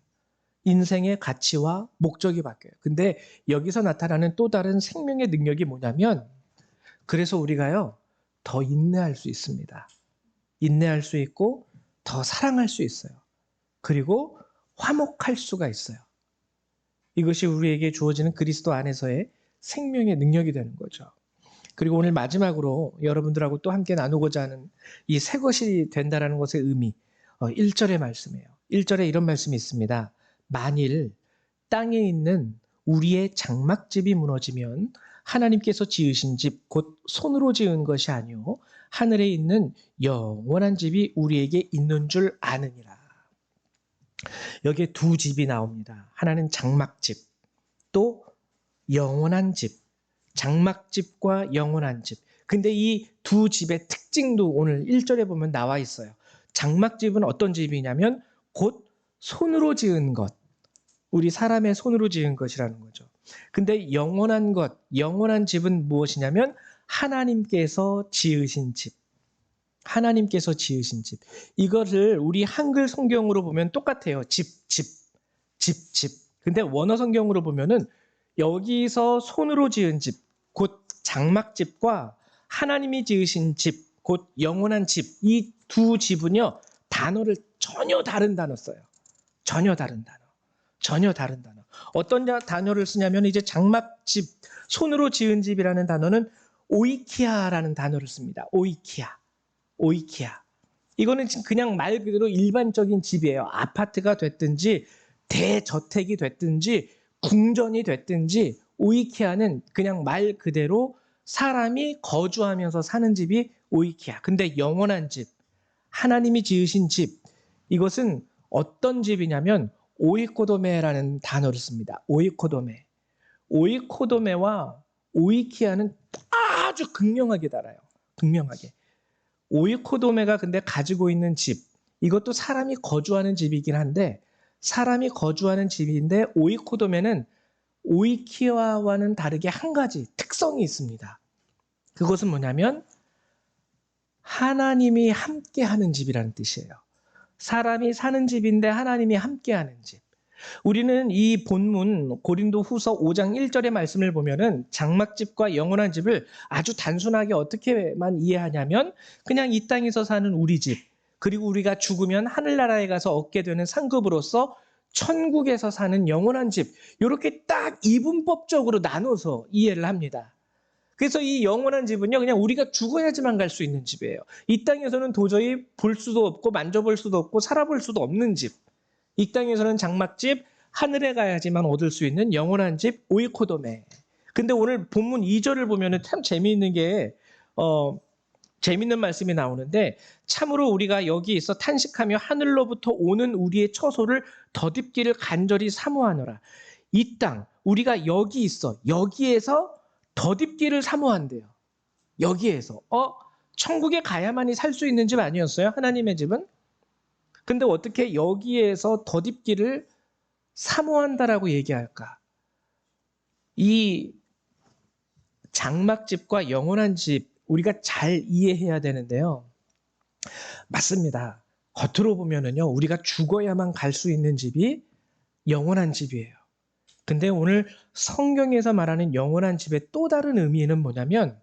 인생의 가치와 목적이 바뀌어요. 근데 여기서 나타나는 또 다른 생명의 능력이 뭐냐면 그래서 우리가요 더 인내할 수 있습니다. 인내할 수 있고 더 사랑할 수 있어요. 그리고 화목할 수가 있어요. 이것이 우리에게 주어지는 그리스도 안에서의 생명의 능력이 되는 거죠. 그리고 오늘 마지막으로 여러분들하고 또 함께 나누고자 하는 이 새 것이 된다라는 것의 의미 1절의 말씀이에요. 1절에 이런 말씀이 있습니다. 만일 땅에 있는 우리의 장막집이 무너지면 하나님께서 지으신 집 곧 손으로 지은 것이 아니요 하늘에 있는 영원한 집이 우리에게 있는 줄 아느니라. 여기에 두 집이 나옵니다. 하나는 장막집, 또 영원한 집. 장막집과 영원한 집. 근데 이 두 집의 특징도 오늘 1절에 보면 나와 있어요. 장막집은 어떤 집이냐면 곧 손으로 지은 것. 우리 사람의 손으로 지은 것이라는 거죠. 근데 영원한 것, 영원한 집은 무엇이냐면 하나님께서 지으신 집. 하나님께서 지으신 집. 이것을 우리 한글 성경으로 보면 똑같아요. 집, 집, 집, 집. 근데 원어 성경으로 보면은 여기서 손으로 지은 집, 곧 장막집과 하나님이 지으신 집, 곧 영원한 집, 이 두 집은요, 단어를 전혀 다른 단어 써요. 전혀 다른 단어. 전혀 다른 단어. 어떤 단어를 쓰냐면 이제 장막집, 손으로 지은 집이라는 단어는 오이키아라는 단어를 씁니다. 오이키아. 오이키아. 이거는 지금 그냥 말 그대로 일반적인 집이에요. 아파트가 됐든지 대저택이 됐든지 궁전이 됐든지 오이키아는 그냥 말 그대로 사람이 거주하면서 사는 집이 오이키아. 근데 영원한 집, 하나님이 지으신 집, 이것은 어떤 집이냐면 오이코도메라는 단어를 씁니다. 오이코도메. 오이코도메와 오이키아는 아주 극명하게 달라요. 극명하게. 오이코도메가 근데 가지고 있는 집, 이것도 사람이 거주하는 집이긴 한데 사람이 거주하는 집인데 오이코도메는 오이키아와는 다르게 한 가지 특성이 있습니다. 그것은 뭐냐면 하나님이 함께하는 집이라는 뜻이에요. 사람이 사는 집인데 하나님이 함께하는 집. 우리는 이 본문 고린도 후서 5장 1절의 말씀을 보면은 장막집과 영원한 집을 아주 단순하게 어떻게만 이해하냐면 그냥 이 땅에서 사는 우리 집, 그리고 우리가 죽으면 하늘나라에 가서 얻게 되는 상급으로서 천국에서 사는 영원한 집, 이렇게 딱 이분법적으로 나눠서 이해를 합니다. 그래서 이 영원한 집은요, 그냥 우리가 죽어야지만 갈 수 있는 집이에요. 이 땅에서는 도저히 볼 수도 없고 만져볼 수도 없고 살아볼 수도 없는 집. 이 땅에서는 장막집, 하늘에 가야지만 얻을 수 있는 영원한 집, 오이코도메. 근데 오늘 본문 2절을 보면은 참 재미있는 게, 재미있는 말씀이 나오는데, 참으로 우리가 여기 있어 탄식하며 하늘로부터 오는 우리의 처소를 덧입기를 간절히 사모하노라. 이 땅, 우리가 여기 있어. 여기에서 덧입기를 사모한대요. 여기에서. 천국에 가야만이 살 수 있는 집 아니었어요? 하나님의 집은? 근데 어떻게 여기에서 덧입기를 사모한다라고 얘기할까? 이 장막집과 영원한 집 우리가 잘 이해해야 되는데요. 맞습니다. 겉으로 보면은요, 우리가 죽어야만 갈 수 있는 집이 영원한 집이에요. 근데 오늘 성경에서 말하는 영원한 집의 또 다른 의미는 뭐냐면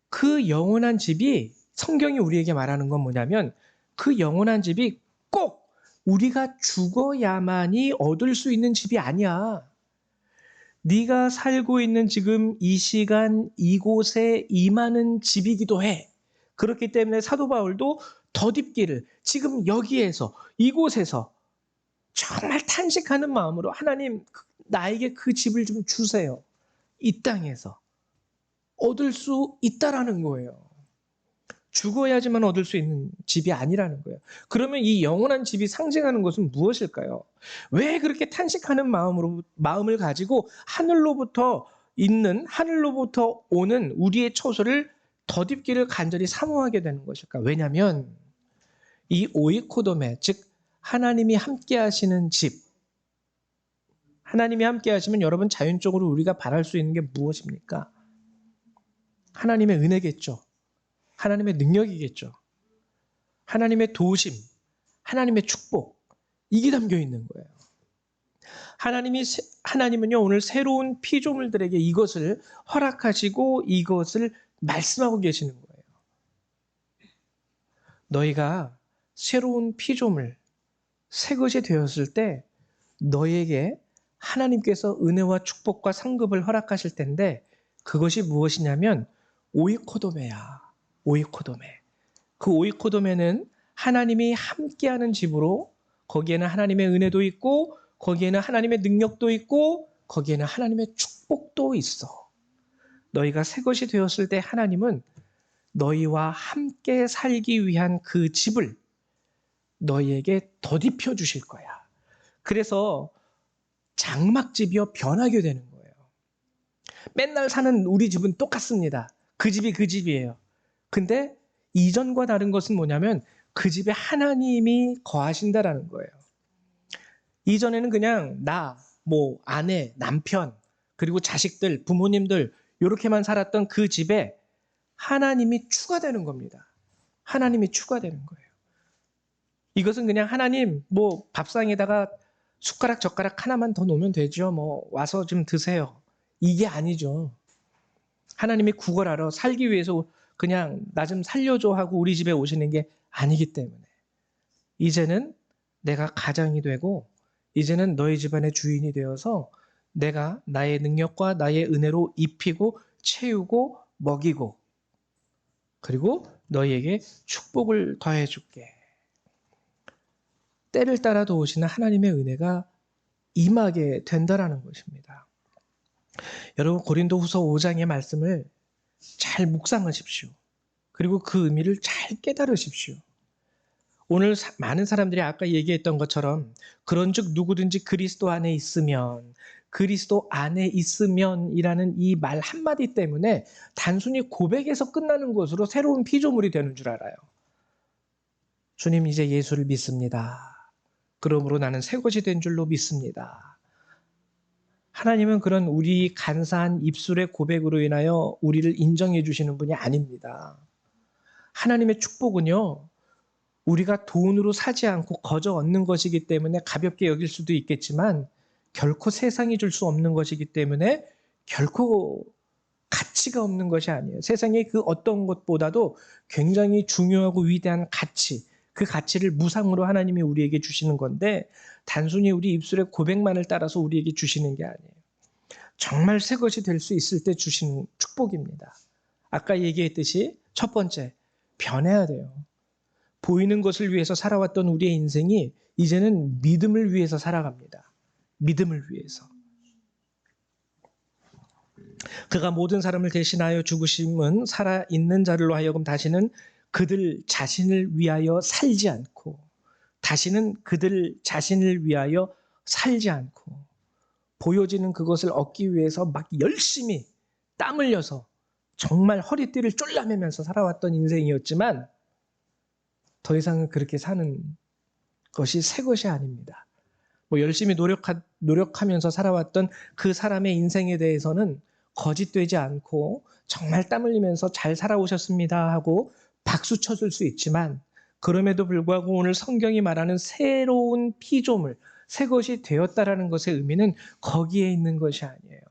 그 영원한 집이 성경이 우리에게 말하는 건 뭐냐면 그 영원한 집이 꼭 우리가 죽어야만이 얻을 수 있는 집이 아니야. 네가 살고 있는 지금 이 시간 이곳에 임하는 집이기도 해. 그렇기 때문에 사도 바울도 덧입기를 지금 여기에서 이곳에서 정말 탄식하는 마음으로 하나님 나에게 그 집을 좀 주세요. 이 땅에서 얻을 수 있다라는 거예요. 죽어야지만 얻을 수 있는 집이 아니라는 거예요. 그러면 이 영원한 집이 상징하는 것은 무엇일까요? 왜 그렇게 탄식하는 마음을 가지고 하늘로부터 오는 우리의 처소를 덧입기를 간절히 사모하게 되는 것일까? 왜냐하면 이 오이코도메, 즉 하나님이 함께 하시는 집, 하나님이 함께 하시면 여러분 자연적으로 우리가 바랄 수 있는 게 무엇입니까? 하나님의 은혜겠죠. 하나님의 능력이겠죠. 하나님의 도우심, 하나님의 축복, 이게 담겨 있는 거예요. 하나님은요, 오늘 새로운 피조물들에게 이것을 허락하시고 이것을 말씀하고 계시는 거예요. 너희가 새로운 피조물, 새 것이 되었을 때 너희에게 하나님께서 은혜와 축복과 상급을 허락하실 텐데 그것이 무엇이냐면 오이코도메야. 오이코도메. 그 오이코도메는 하나님이 함께하는 집으로 거기에는 하나님의 은혜도 있고 거기에는 하나님의 능력도 있고 거기에는 하나님의 축복도 있어. 너희가 새 것이 되었을 때 하나님은 너희와 함께 살기 위한 그 집을 너희에게 덧입혀 주실 거야. 그래서 장막집이여 변하게 되는 거예요. 맨날 사는 우리 집은 똑같습니다. 그 집이 그 집이에요. 근데 이전과 다른 것은 뭐냐면 그 집에 하나님이 거하신다라는 거예요. 이전에는 그냥 나, 아내, 남편, 그리고 자식들, 부모님들 이렇게만 살았던 그 집에 하나님이 추가되는 겁니다. 하나님이 추가되는 거예요. 이것은 그냥 하나님 밥상에다가 숟가락 젓가락 하나만 더 놓으면 되죠. 와서 좀 드세요. 이게 아니죠. 하나님이 구걸하러 살기 위해서 그냥 나 좀 살려줘 하고 우리 집에 오시는 게 아니기 때문에 이제는 내가 가장이 되고 이제는 너희 집안의 주인이 되어서 내가 나의 능력과 나의 은혜로 입히고 채우고 먹이고 그리고 너희에게 축복을 더해 줄게. 때를 따라 도우시는 하나님의 은혜가 임하게 된다라는 것입니다. 여러분 고린도후서 5장의 말씀을 잘 묵상하십시오. 그리고 그 의미를 잘 깨달으십시오. 오늘 많은 사람들이 아까 얘기했던 것처럼 그런즉 누구든지 그리스도 안에 있으면이라는 이 말 한마디 때문에 단순히 고백에서 끝나는 것으로 새로운 피조물이 되는 줄 알아요. 주님 이제 예수를 믿습니다. 그러므로 나는 새 것이 된 줄로 믿습니다. 하나님은 그런 우리 간사한 입술의 고백으로 인하여 우리를 인정해 주시는 분이 아닙니다. 하나님의 축복은요, 우리가 돈으로 사지 않고 거저 얻는 것이기 때문에 가볍게 여길 수도 있겠지만 결코 세상이 줄 수 없는 것이기 때문에 결코 가치가 없는 것이 아니에요. 세상의 그 어떤 것보다도 굉장히 중요하고 위대한 가치, 그 가치를 무상으로 하나님이 우리에게 주시는 건데 단순히 우리 입술의 고백만을 따라서 우리에게 주시는 게 아니에요. 정말 새 것이 될 수 있을 때 주시는 축복입니다. 아까 얘기했듯이 첫 번째, 변해야 돼요. 보이는 것을 위해서 살아왔던 우리의 인생이 이제는 믿음을 위해서 살아갑니다. 믿음을 위해서. 그가 모든 사람을 대신하여 죽으심은 살아있는 자들로 하여금 다시는 그들 자신을 위하여 살지 않고 보여지는 그것을 얻기 위해서 막 열심히 땀 흘려서 정말 허리띠를 쫄라매면서 살아왔던 인생이었지만 더 이상은 그렇게 사는 것이 새 것이 아닙니다. 열심히 노력하면서 살아왔던 그 사람의 인생에 대해서는 거짓되지 않고 정말 땀 흘리면서 잘 살아오셨습니다 하고 박수 쳐줄 수 있지만 그럼에도 불구하고 오늘 성경이 말하는 새로운 피조물, 새 것이 되었다라는 것의 의미는 거기에 있는 것이 아니에요.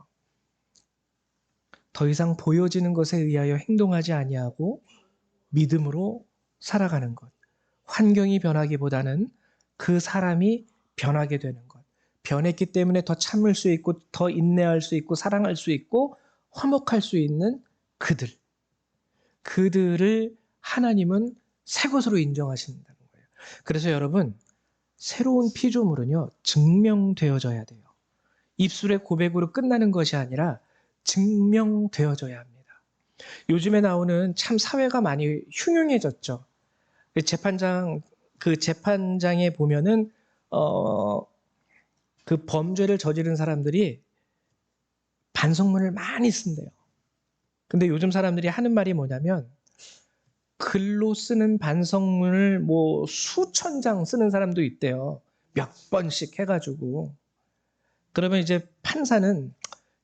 더 이상 보여지는 것에 의하여 행동하지 아니하고 믿음으로 살아가는 것. 환경이 변하기보다는 그 사람이 변하게 되는 것. 변했기 때문에 더 참을 수 있고 더 인내할 수 있고 사랑할 수 있고 화목할 수 있는 그들을 하나님은 새 것으로 인정하신다는 거예요. 그래서 여러분, 새로운 피조물은요, 증명되어져야 돼요. 입술의 고백으로 끝나는 것이 아니라 증명되어져야 합니다. 요즘에 나오는 참 사회가 많이 흉흉해졌죠. 그 재판장에 보면은 그 범죄를 저지른 사람들이 반성문을 많이 쓴대요. 근데 요즘 사람들이 하는 말이 뭐냐면, 글로 쓰는 반성문을 뭐 수천 장 쓰는 사람도 있대요. 몇 번씩 해가지고. 그러면 이제 판사는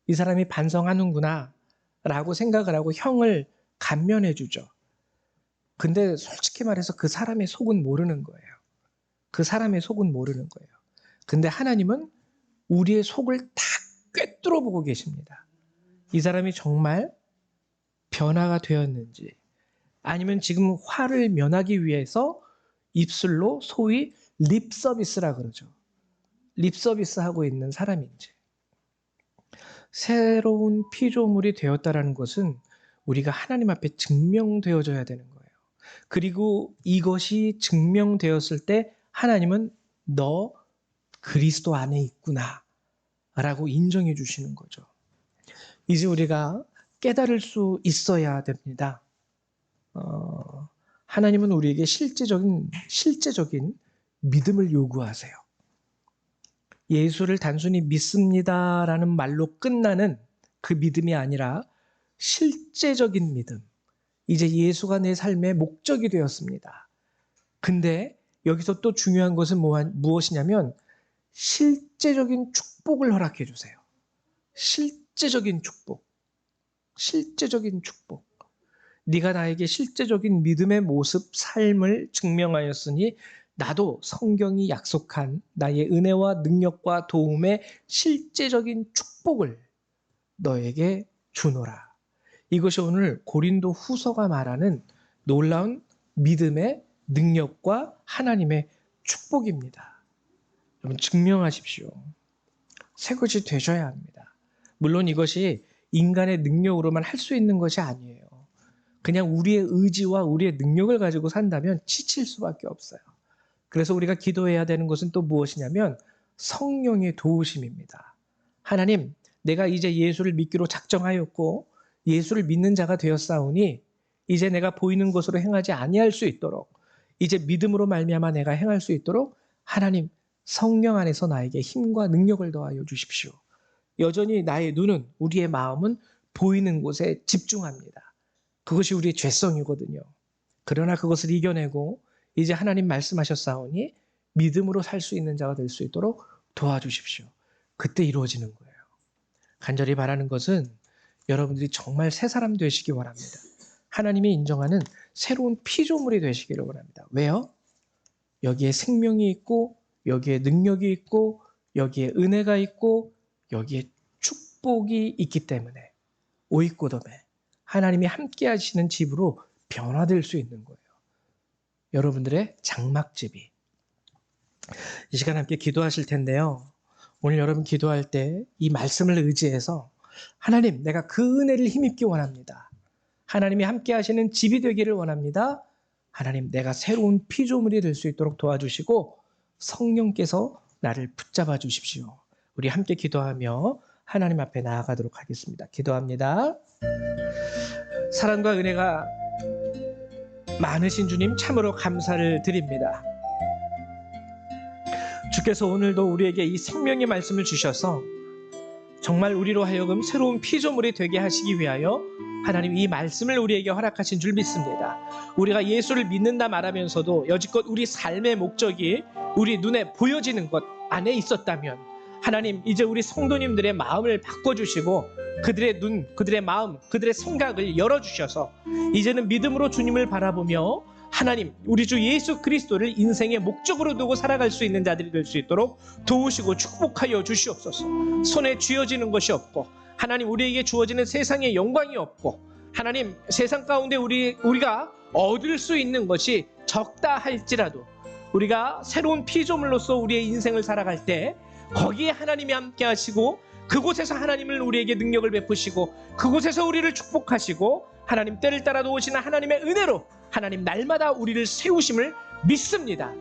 이 사람이 반성하는구나 라고 생각을 하고 형을 감면해 주죠. 근데 솔직히 말해서 그 사람의 속은 모르는 거예요. 그 사람의 속은 모르는 거예요. 근데 하나님은 우리의 속을 다 꿰뚫어 보고 계십니다. 이 사람이 정말 변화가 되었는지, 아니면 지금 화를 면하기 위해서 입술로 소위 립 서비스라 그러죠. 립 서비스 하고 있는 사람인지. 새로운 피조물이 되었다라는 것은 우리가 하나님 앞에 증명되어져야 되는 거예요. 그리고 이것이 증명되었을 때 하나님은 너 그리스도 안에 있구나 라고 인정해 주시는 거죠. 이제 우리가 깨달을 수 있어야 됩니다. 하나님은 우리에게 실제적인 믿음을 요구하세요. 예수를 단순히 믿습니다라는 말로 끝나는 그 믿음이 아니라 실제적인 믿음. 이제 예수가 내 삶의 목적이 되었습니다. 근데 여기서 또 중요한 것은 무엇이냐면 실제적인 축복을 허락해 주세요. 실제적인 축복. 실제적인 축복. 네가 나에게 실제적인 믿음의 모습, 삶을 증명하였으니 나도 성경이 약속한 나의 은혜와 능력과 도움의 실제적인 축복을 너에게 주노라. 이것이 오늘 고린도 후서가 말하는 놀라운 믿음의 능력과 하나님의 축복입니다. 여러분, 증명하십시오. 새 것이 되셔야 합니다. 물론 이것이 인간의 능력으로만 할 수 있는 것이 아니에요. 그냥 우리의 의지와 우리의 능력을 가지고 산다면 지칠 수밖에 없어요. 그래서 우리가 기도해야 되는 것은 또 무엇이냐면 성령의 도우심입니다. 하나님, 내가 이제 예수를 믿기로 작정하였고 예수를 믿는 자가 되었사오니 이제 내가 보이는 것으로 행하지 아니할 수 있도록, 이제 믿음으로 말미암아 내가 행할 수 있도록 하나님 성령 안에서 나에게 힘과 능력을 더하여 주십시오. 여전히 나의 눈은, 우리의 마음은 보이는 곳에 집중합니다. 그것이 우리의 죄성이거든요. 그러나 그것을 이겨내고 이제 하나님 말씀하셨사오니 믿음으로 살 수 있는 자가 될 수 있도록 도와주십시오. 그때 이루어지는 거예요. 간절히 바라는 것은 여러분들이 정말 새 사람 되시기 원합니다. 하나님이 인정하는 새로운 피조물이 되시기를 원합니다. 왜요? 여기에 생명이 있고, 여기에 능력이 있고, 여기에 은혜가 있고, 여기에 축복이 있기 때문에 오이꼬돔에 하나님이 함께 하시는 집으로 변화될 수 있는 거예요. 여러분들의 장막집이. 이 시간 함께 기도하실 텐데요. 오늘 여러분 기도할 때 이 말씀을 의지해서 하나님, 내가 그 은혜를 힘입기 원합니다. 하나님이 함께 하시는 집이 되기를 원합니다. 하나님, 내가 새로운 피조물이 될 수 있도록 도와주시고 성령께서 나를 붙잡아 주십시오. 우리 함께 기도하며 하나님 앞에 나아가도록 하겠습니다. 기도합니다. 사랑과 은혜가 많으신 주님, 참으로 감사를 드립니다. 주께서 오늘도 우리에게 이 생명의 말씀을 주셔서 정말 우리로 하여금 새로운 피조물이 되게 하시기 위하여 하나님 이 말씀을 우리에게 허락하신 줄 믿습니다. 우리가 예수를 믿는다 말하면서도 여지껏 우리 삶의 목적이 우리 눈에 보여지는 것 안에 있었다면 하나님, 이제 우리 성도님들의 마음을 바꿔주시고 그들의 눈, 그들의 마음, 그들의 생각을 열어주셔서 이제는 믿음으로 주님을 바라보며 하나님, 우리 주 예수 그리스도를 인생의 목적으로 두고 살아갈 수 있는 자들이 될 수 있도록 도우시고 축복하여 주시옵소서. 손에 쥐어지는 것이 없고 하나님, 우리에게 주어지는 세상의 영광이 없고 하나님, 세상 가운데 우리가 얻을 수 있는 것이 적다 할지라도 우리가 새로운 피조물로서 우리의 인생을 살아갈 때 거기에 하나님이 함께 하시고 그곳에서 하나님을 우리에게 능력을 베푸시고 그곳에서 우리를 축복하시고 하나님 때를 따라 도우시는 하나님의 은혜로 하나님 날마다 우리를 세우심을 믿습니다.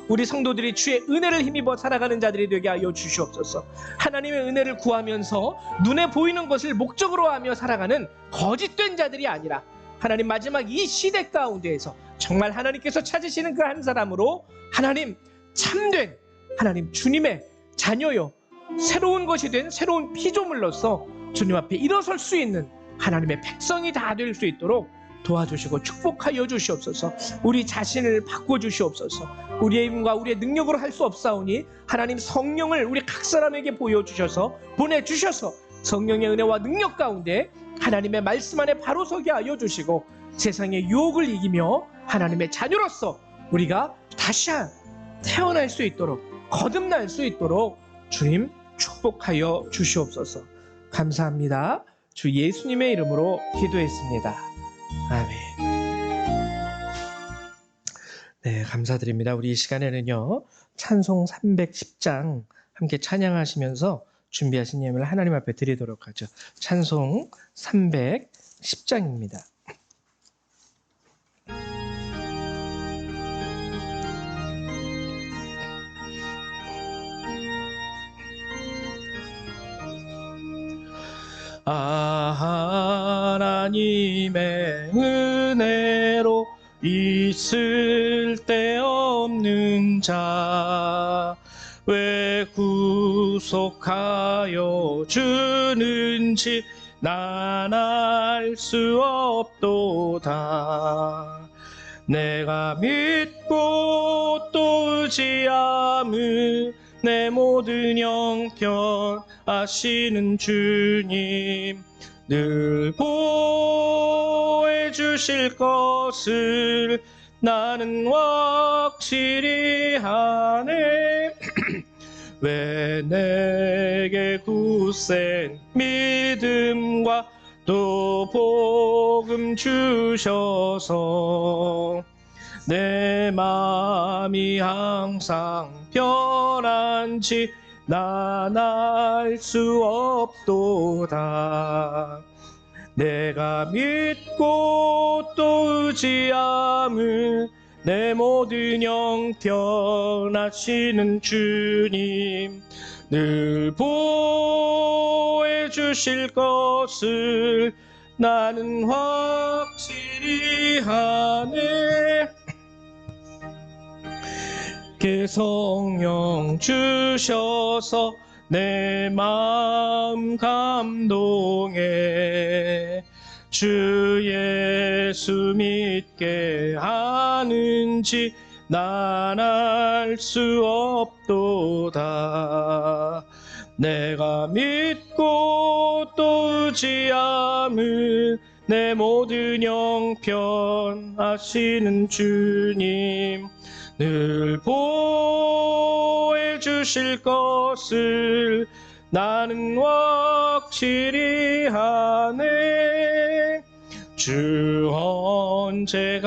우리 성도들이 주의 은혜를 힘입어 살아가는 자들이 되게 하여 주시옵소서. 하나님의 은혜를 구하면서 눈에 보이는 것을 목적으로 하며 살아가는 거짓된 자들이 아니라 하나님 마지막 이 시대 가운데에서 정말 하나님께서 찾으시는 그 한 사람으로 하나님 참된 하나님 주님의 자녀요 새로운 것이 된 새로운 피조물로서 주님 앞에 일어설 수 있는 하나님의 백성이 다 될 수 있도록 도와주시고 축복하여 주시옵소서. 우리 자신을 바꿔주시옵소서. 우리의 힘과 우리의 능력으로 할 수 없사오니 하나님 성령을 우리 각 사람에게 보여주셔서 보내주셔서 성령의 은혜와 능력 가운데 하나님의 말씀 안에 바로 서게 하여 주시고 세상의 유혹을 이기며 하나님의 자녀로서 우리가 다시 태어날 수 있도록 거듭날 수 있도록 주님 축복하여 주시옵소서. 감사합니다. 주 예수님의 이름으로 기도했습니다. 아멘. 네, 감사드립니다. 우리 이 시간에는요 찬송 310장 함께 찬양하시면서 준비하신 예물을 하나님 앞에 드리도록 하죠. 찬송 310장입니다. 하나님의 은혜로 있을 데 없는 자 왜 구속하여 주는지 난 알 수 없도다. 내가 믿고 또 의지함을 내 모든 형편 아시는 주님 늘 보호해 주실 것을 나는 확실히 하네. 왜 내게 굳센 믿음과 또 복음 주셔서 내 마음이 항상 편한지 난 알 수 없도다. 내가 믿고 또 의지함을 내 모든 형편 아시는 주님 늘 보호해 주실 것을 나는 확실히 하네. 성령 주셔서 내 마음 감동해 주 예수 믿게 하는지 난 알 수 없도다. 내가 믿고 또 의지함을 내 모든 형편 아시는 주님 늘 보호해 주실 것을 나는 확실히 하네. 주 언제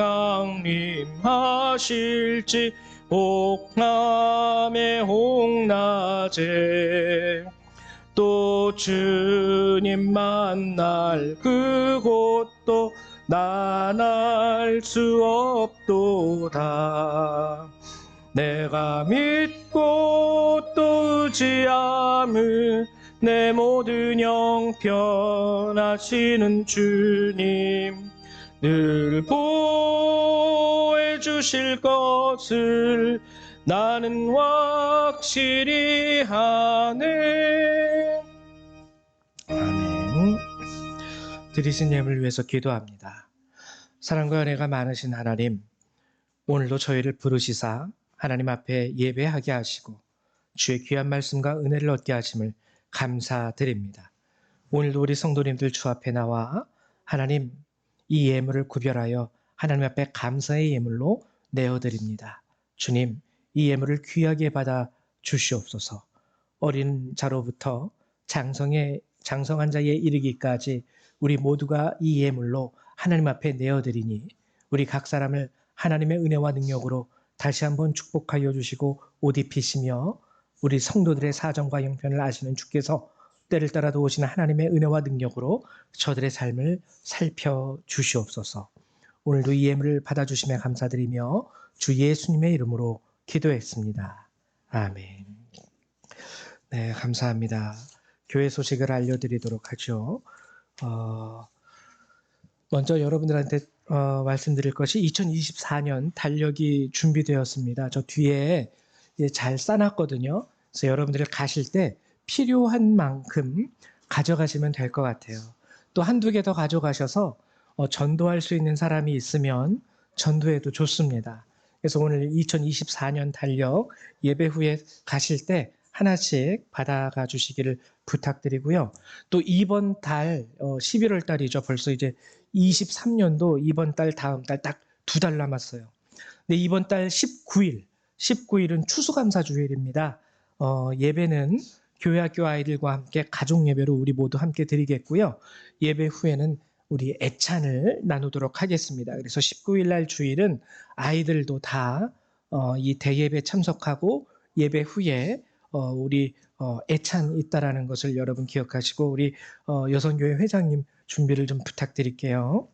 강림하실지 복남의 홍낮에 또 주님 만날 그곳도 난 알 수 없도다. 내가 믿고 또 의지함을 내 모든 형편 아시는 주님 늘 보호해 주실 것을 나는 확실히 하네. 아멘. 드리신 예물을 위해서 기도합니다. 사랑과 은혜가 많으신 하나님, 오늘도 저희를 부르시사 하나님 앞에 예배하게 하시고 주의 귀한 말씀과 은혜를 얻게 하심을 감사드립니다. 오늘도 우리 성도님들 주 앞에 나와 하나님 이 예물을 구별하여 하나님 앞에 감사의 예물로 내어드립니다. 주님, 이 예물을 귀하게 받아 주시옵소서. 어린 자로부터 장성한 자에 이르기까지 우리 모두가 이 예물로 하나님 앞에 내어드리니 우리 각 사람을 하나님의 은혜와 능력으로 다시 한번 축복하여 주시고 옷 입히시며 우리 성도들의 사정과 형편을 아시는 주께서 때를 따라 도우시는 하나님의 은혜와 능력으로 저들의 삶을 살펴주시옵소서. 오늘도 이 예물을 받아주심에 감사드리며 주 예수님의 이름으로 기도했습니다. 아멘. 네, 감사합니다. 교회 소식을 알려드리도록 하죠. 먼저 여러분들한테 말씀드릴 것이 2024년 달력이 준비되었습니다. 저 뒤에 잘 싸놨거든요. 그래서 여러분들이 가실 때 필요한 만큼 가져가시면 될 것 같아요. 또 한두 개 더 가져가셔서 전도할 수 있는 사람이 있으면 전도해도 좋습니다. 그래서 오늘 2024년 달력 예배 후에 가실 때 하나씩 받아가 주시기를 부탁드리고요. 또 이번 달 11월 달이죠. 벌써 이제 23년도 이번 달 다음 달 딱 2달 남았어요. 근데 이번 달 19일은 추수감사주일입니다. 예배는 교회학교 아이들과 함께 가족 예배로 우리 모두 함께 드리겠고요. 예배 후에는 우리 애찬을 나누도록 하겠습니다. 그래서 19일 날 주일은 아이들도 다 이 대예배 참석하고 예배 후에 우리 애찬 있다라는 것을 여러분 기억하시고 우리 여성교회 회장님 준비를 좀 부탁드릴게요.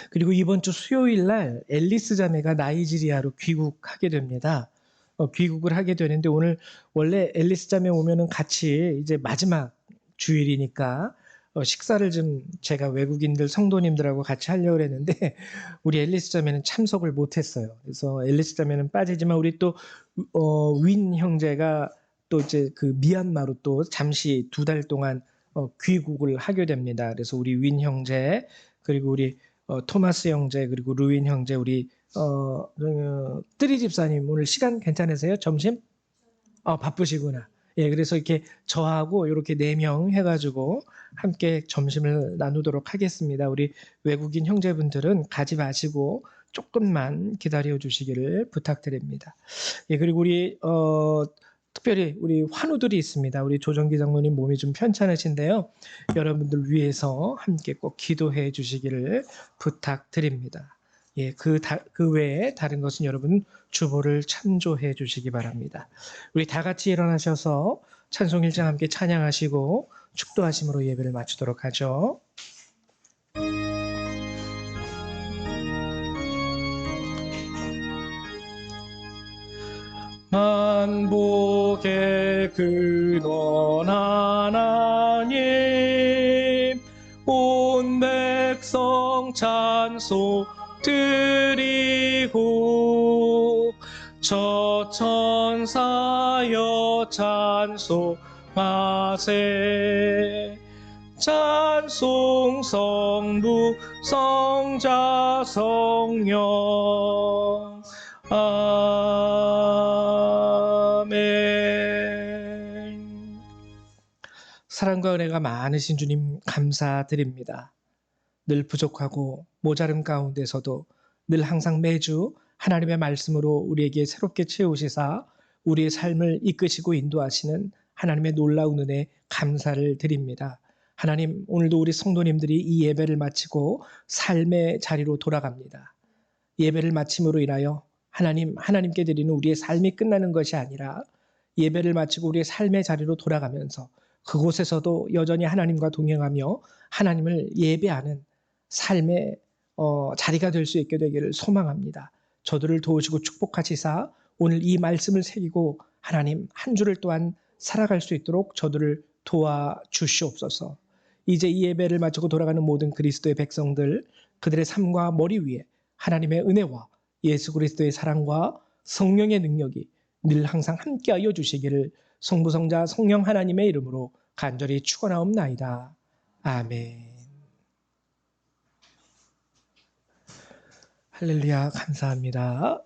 그리고 이번 주 수요일 날 앨리스 자매가 나이지리아로 귀국하게 됩니다. 귀국을 하게 되는데 오늘 원래 앨리스 자매 오면은 같이 이제 마지막 주일이니까 식사를 좀 제가 외국인들 성도님들하고 같이 하려고 했는데 우리 앨리스 자매는 참석을 못했어요. 그래서 앨리스 자매는 빠지지만 우리 또 윈 형제가 또 이제 그 미얀마로 또 잠시 2달 동안 귀국을 하게 됩니다. 그래서 우리 윈 형제 그리고 우리 토마스 형제 그리고 루인 형제 우리 뜨리 집사님 오늘 시간 괜찮으세요? 점심? 바쁘시구나. 예, 그래서 이렇게 저하고 이렇게 4명 해가지고 함께 점심을 나누도록 하겠습니다. 우리 외국인 형제분들은 가지 마시고 조금만 기다려 주시기를 부탁드립니다. 예, 그리고 우리 특별히 우리 환우들이 있습니다. 우리 조정기 장로님 몸이 좀 편찮으신데요. 여러분들 위해서 함께 꼭 기도해 주시기를 부탁드립니다. 예, 그 외에 다른 것은 여러분 주보를 참조해 주시기 바랍니다. 우리 다 같이 일어나셔서 찬송 1장 함께 찬양하시고 축도하심으로 예배를 마치도록 하죠. 만복의 근원 하나님 온 백성 찬송 드리고 저 천사여 찬송하세 찬송 성부 성자 성령 아멘. 사랑과 은혜가 많으신 주님 감사드립니다. 늘 부족하고 모자름 가운데서도 늘 항상 매주 하나님의 말씀으로 우리에게 새롭게 채우시사 우리의 삶을 이끄시고 인도하시는 하나님의 놀라운 은혜 감사를 드립니다. 하나님, 오늘도 우리 성도님들이 이 예배를 마치고 삶의 자리로 돌아갑니다. 예배를 마침으로 인하여 하나님께 드리는 우리의 삶이 끝나는 것이 아니라 예배를 마치고 우리의 삶의 자리로 돌아가면서 그곳에서도 여전히 하나님과 동행하며 하나님을 예배하는 삶의 자리가 될 수 있게 되기를 소망합니다. 저들을 도우시고 축복하시사 오늘 이 말씀을 새기고 하나님 한 주를 또한 살아갈 수 있도록 저들을 도와주시옵소서. 이제 이 예배를 마치고 돌아가는 모든 그리스도의 백성들 그들의 삶과 머리 위에 하나님의 은혜와 예수 그리스도의 사랑과 성령의 능력이 늘 항상 함께하여 주시기를 성부 성자 성령 하나님의 이름으로 간절히 축원하옵나이다. 아멘. 할렐루야 감사합니다.